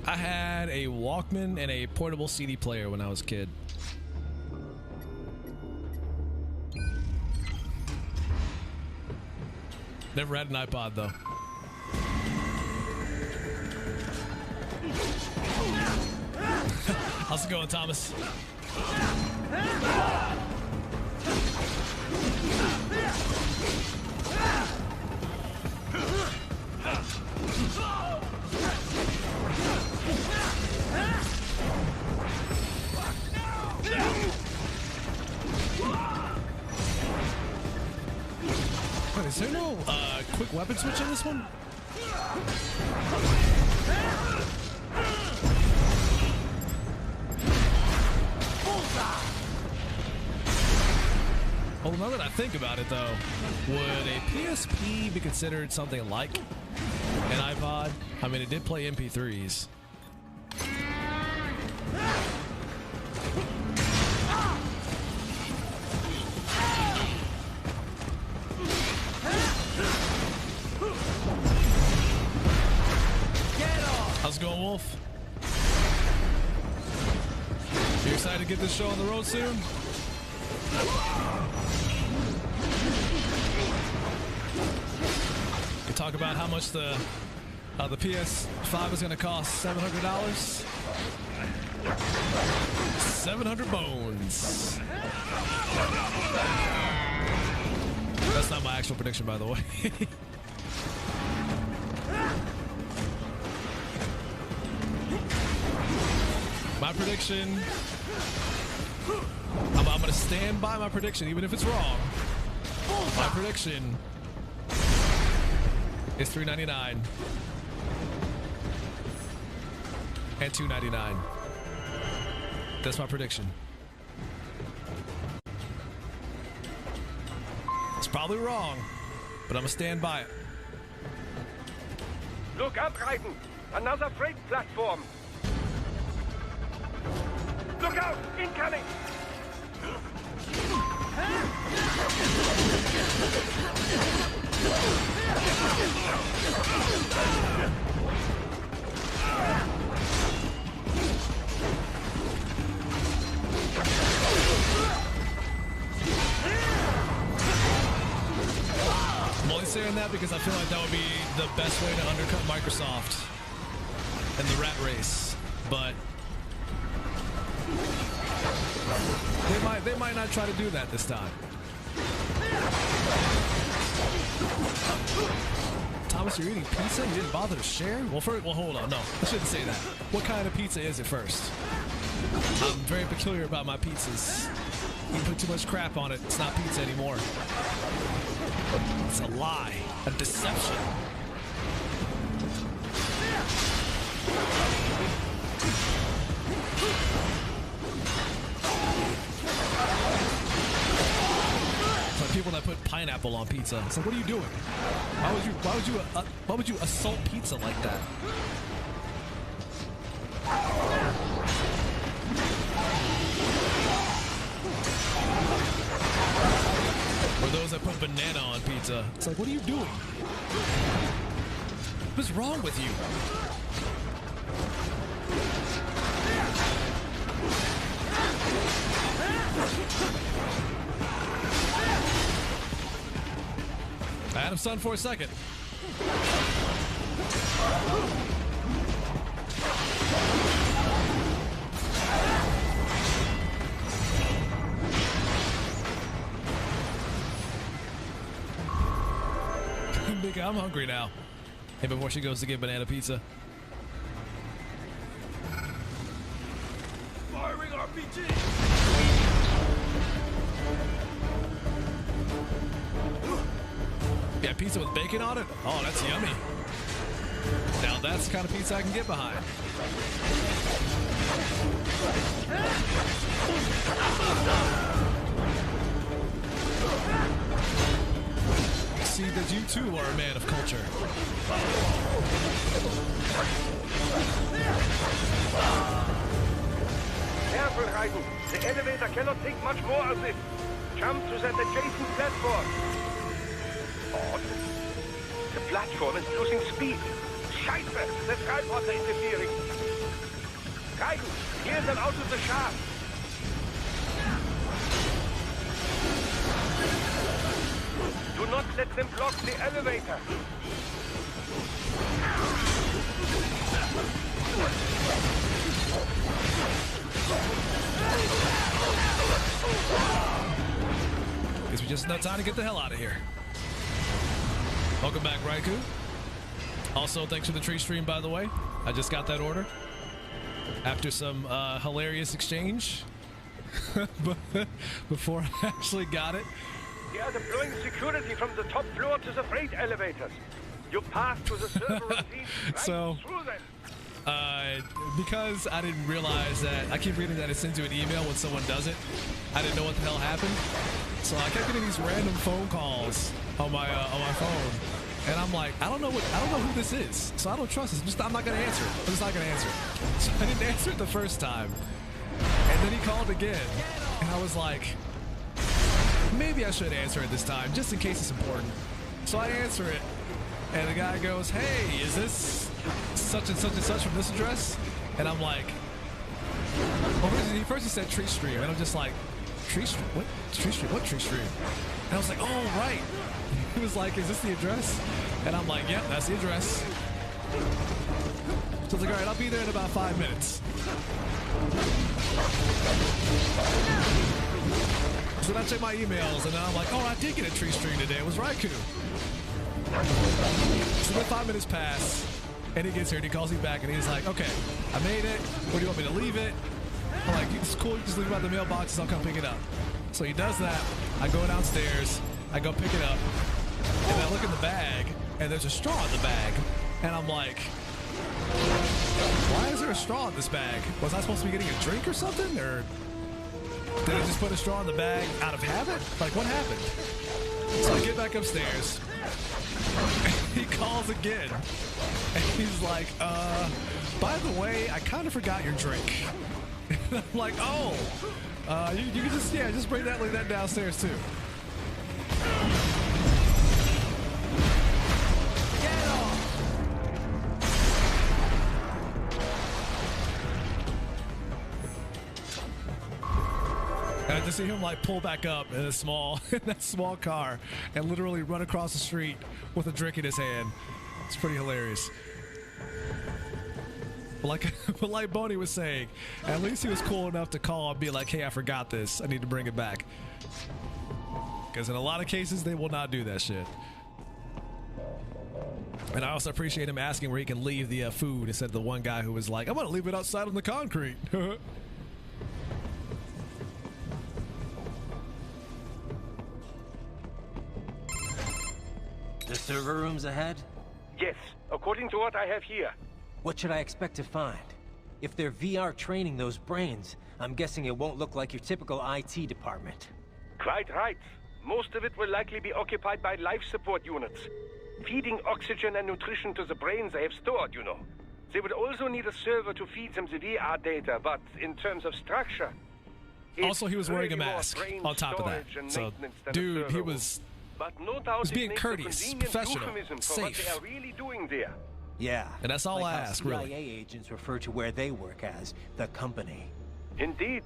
I had a Walkman and a portable CD player when I was a kid. Never had an iPod though. How's it going, Thomas? Wait, is there no quick weapon switch in this one? Well, now that I think about it, though, would a PSP be considered something like an iPod? I mean, it did play MP3s. How's it going, Wolf? You excited to get this show on the road soon? We talk about how much the PS5 is going to cost. $700. 700 bones. That's not my actual prediction, by the way. My prediction. I'm gonna stand by my prediction, even if it's wrong. My prediction is $3.99 and $2.99. That's my prediction. It's probably wrong, but I'm gonna stand by it. Look up, Raiden! Another freight platform! Look out! Incoming! I'm only saying that because I feel like that would be the best way to undercut Microsoft in the rat race, but they might not try to do that this time. Thomas, you're eating pizza? You didn't bother to share? Well, hold on. No, I shouldn't say that. What kind of pizza is it first? I'm very peculiar about my pizzas. You put too much crap on it, it's not pizza anymore. It's a lie, a deception. It's like people that put pineapple on pizza. It's like, what are you doing? Why would you assault pizza like that? Or those that put banana on pizza. It's like, what are you doing? What's wrong with you? I had him stunned for a second. I'm hungry now. And before she goes to get banana pizza. Firing RPG! Yeah, pizza with bacon on it? Oh, that's yummy. Now that's the kind of pizza I can get behind. See that you too are a man of culture. Careful, Raiden. The elevator cannot take much more of this. Jump to that adjacent platform. Odd. The platform is losing speed. Scheiße! The tripods are interfering. Raiden, clear them out of the shaft. Do not let them block the elevator. Guess we just enough time to get the hell out of here. Welcome back, Raikou. Also, thanks for the tree stream, by the way. I just got that order after some hilarious exchange. But before I actually got it. They are deploying security from the top floor to the freight elevators. You pass to the server routine right so, through them. Because I didn't realize that, I keep reading that it sends you an email when someone does it. I didn't know what the hell happened. So I kept getting these random phone calls on my phone. And I'm like, I don't know who this is. So I don't trust this. I'm not going to answer it. I'm just not going to answer it. So I didn't answer it the first time. And then he called again. And I was like, maybe I should answer it this time, just in case it's important. So I answer it, and the guy goes, hey, is this such and such and such from this address? And I'm like, well, first he said tree stream, and I'm just like, tree stream? What? Tree stream? What tree stream? And I was like, oh, right. He was like, is this the address? And I'm like, yep, that's the address. So I was like, all right, I'll be there in about 5 minutes. So then I check my emails, and then I'm like, oh, I did get a tree stream today. It was Raikou. So then 5 minutes pass, and he gets here, and he calls me back, and he's like, okay, I made it. Where do you want me to leave it? I'm like, it's cool, you just leave it by the mailbox, I'll come pick it up. So he does that. I go downstairs, I go pick it up, and I look in the bag, and there's a straw in the bag. And I'm like, why is there a straw in this bag? Was I supposed to be getting a drink or something? Or did I just put a straw in the bag out of habit? Like, what happened? So I get back upstairs. He calls again. And he's like, by the way, I kind of forgot your drink. And I'm like, oh, you can just bring that, leave that downstairs too. Get off! And I just see him like pull back up in that small car and literally run across the street with a drink in his hand. It's pretty hilarious. But like Boney was saying, at least he was cool enough to call and be like, hey, I forgot this. I need to bring it back. Because in a lot of cases, they will not do that shit. And I also appreciate him asking where he can leave the food instead of the one guy who was like, I'm going to leave it outside on the concrete. The server room's ahead? Yes, according to what I have here. What should I expect to find? If they're VR training those brains, I'm guessing it won't look like your typical IT department. Quite right. Most of it will likely be occupied by life support units. Feeding oxygen and nutrition to the brains they have stored, you know. They would also need a server to feed them the VR data, but in terms of structure... Also, he was wearing a mask on top of that. So, dude, he was being courteous, professional, safe. What they are really doing there. Yeah. And that's all like I ask, really. CIA agents refer to where they work as the company. Indeed.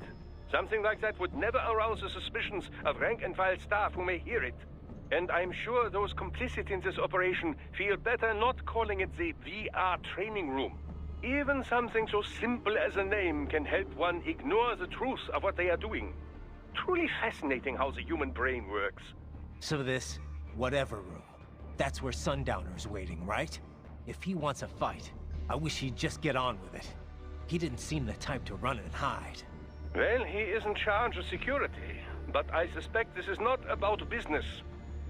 Something like that would never arouse the suspicions of rank-and-file staff who may hear it. And I'm sure those complicit in this operation feel better not calling it the VR training room. Even something so simple as a name can help one ignore the truth of what they are doing. Truly fascinating how the human brain works. So this, whatever room, that's where Sundowner's waiting, right? If he wants a fight, I wish he'd just get on with it. He didn't seem the type to run and hide. Well, he is in charge of security, but I suspect this is not about business.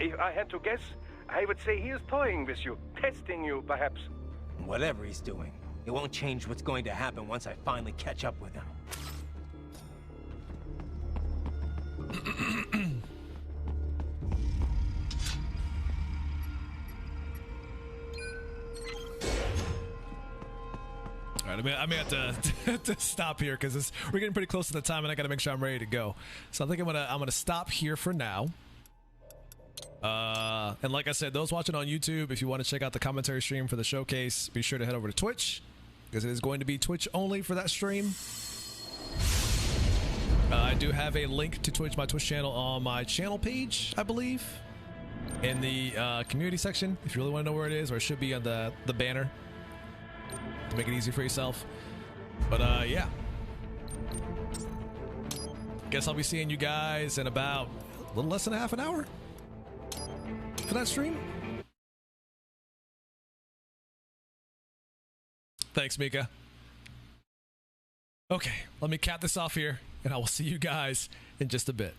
If I had to guess, I would say he is toying with you, testing you, perhaps. Whatever he's doing, it won't change what's going to happen once I finally catch up with him. All right, I may have to stop here because we're getting pretty close to the time, and I got to make sure I'm ready to go. So I think I'm gonna stop here for now. And like I said, those watching on YouTube, if you want to check out the commentary stream for the showcase, be sure to head over to Twitch because it is going to be Twitch only for that stream. I do have a link to my Twitch channel on my channel page, I believe, in the community section. If you really want to know where it is, or it should be on the banner to make it easy for yourself. But yeah, guess I'll be seeing you guys in about a little less than half an hour for that stream. Thanks, Mika. Okay, let me cap this off here, and I will see you guys in just a bit.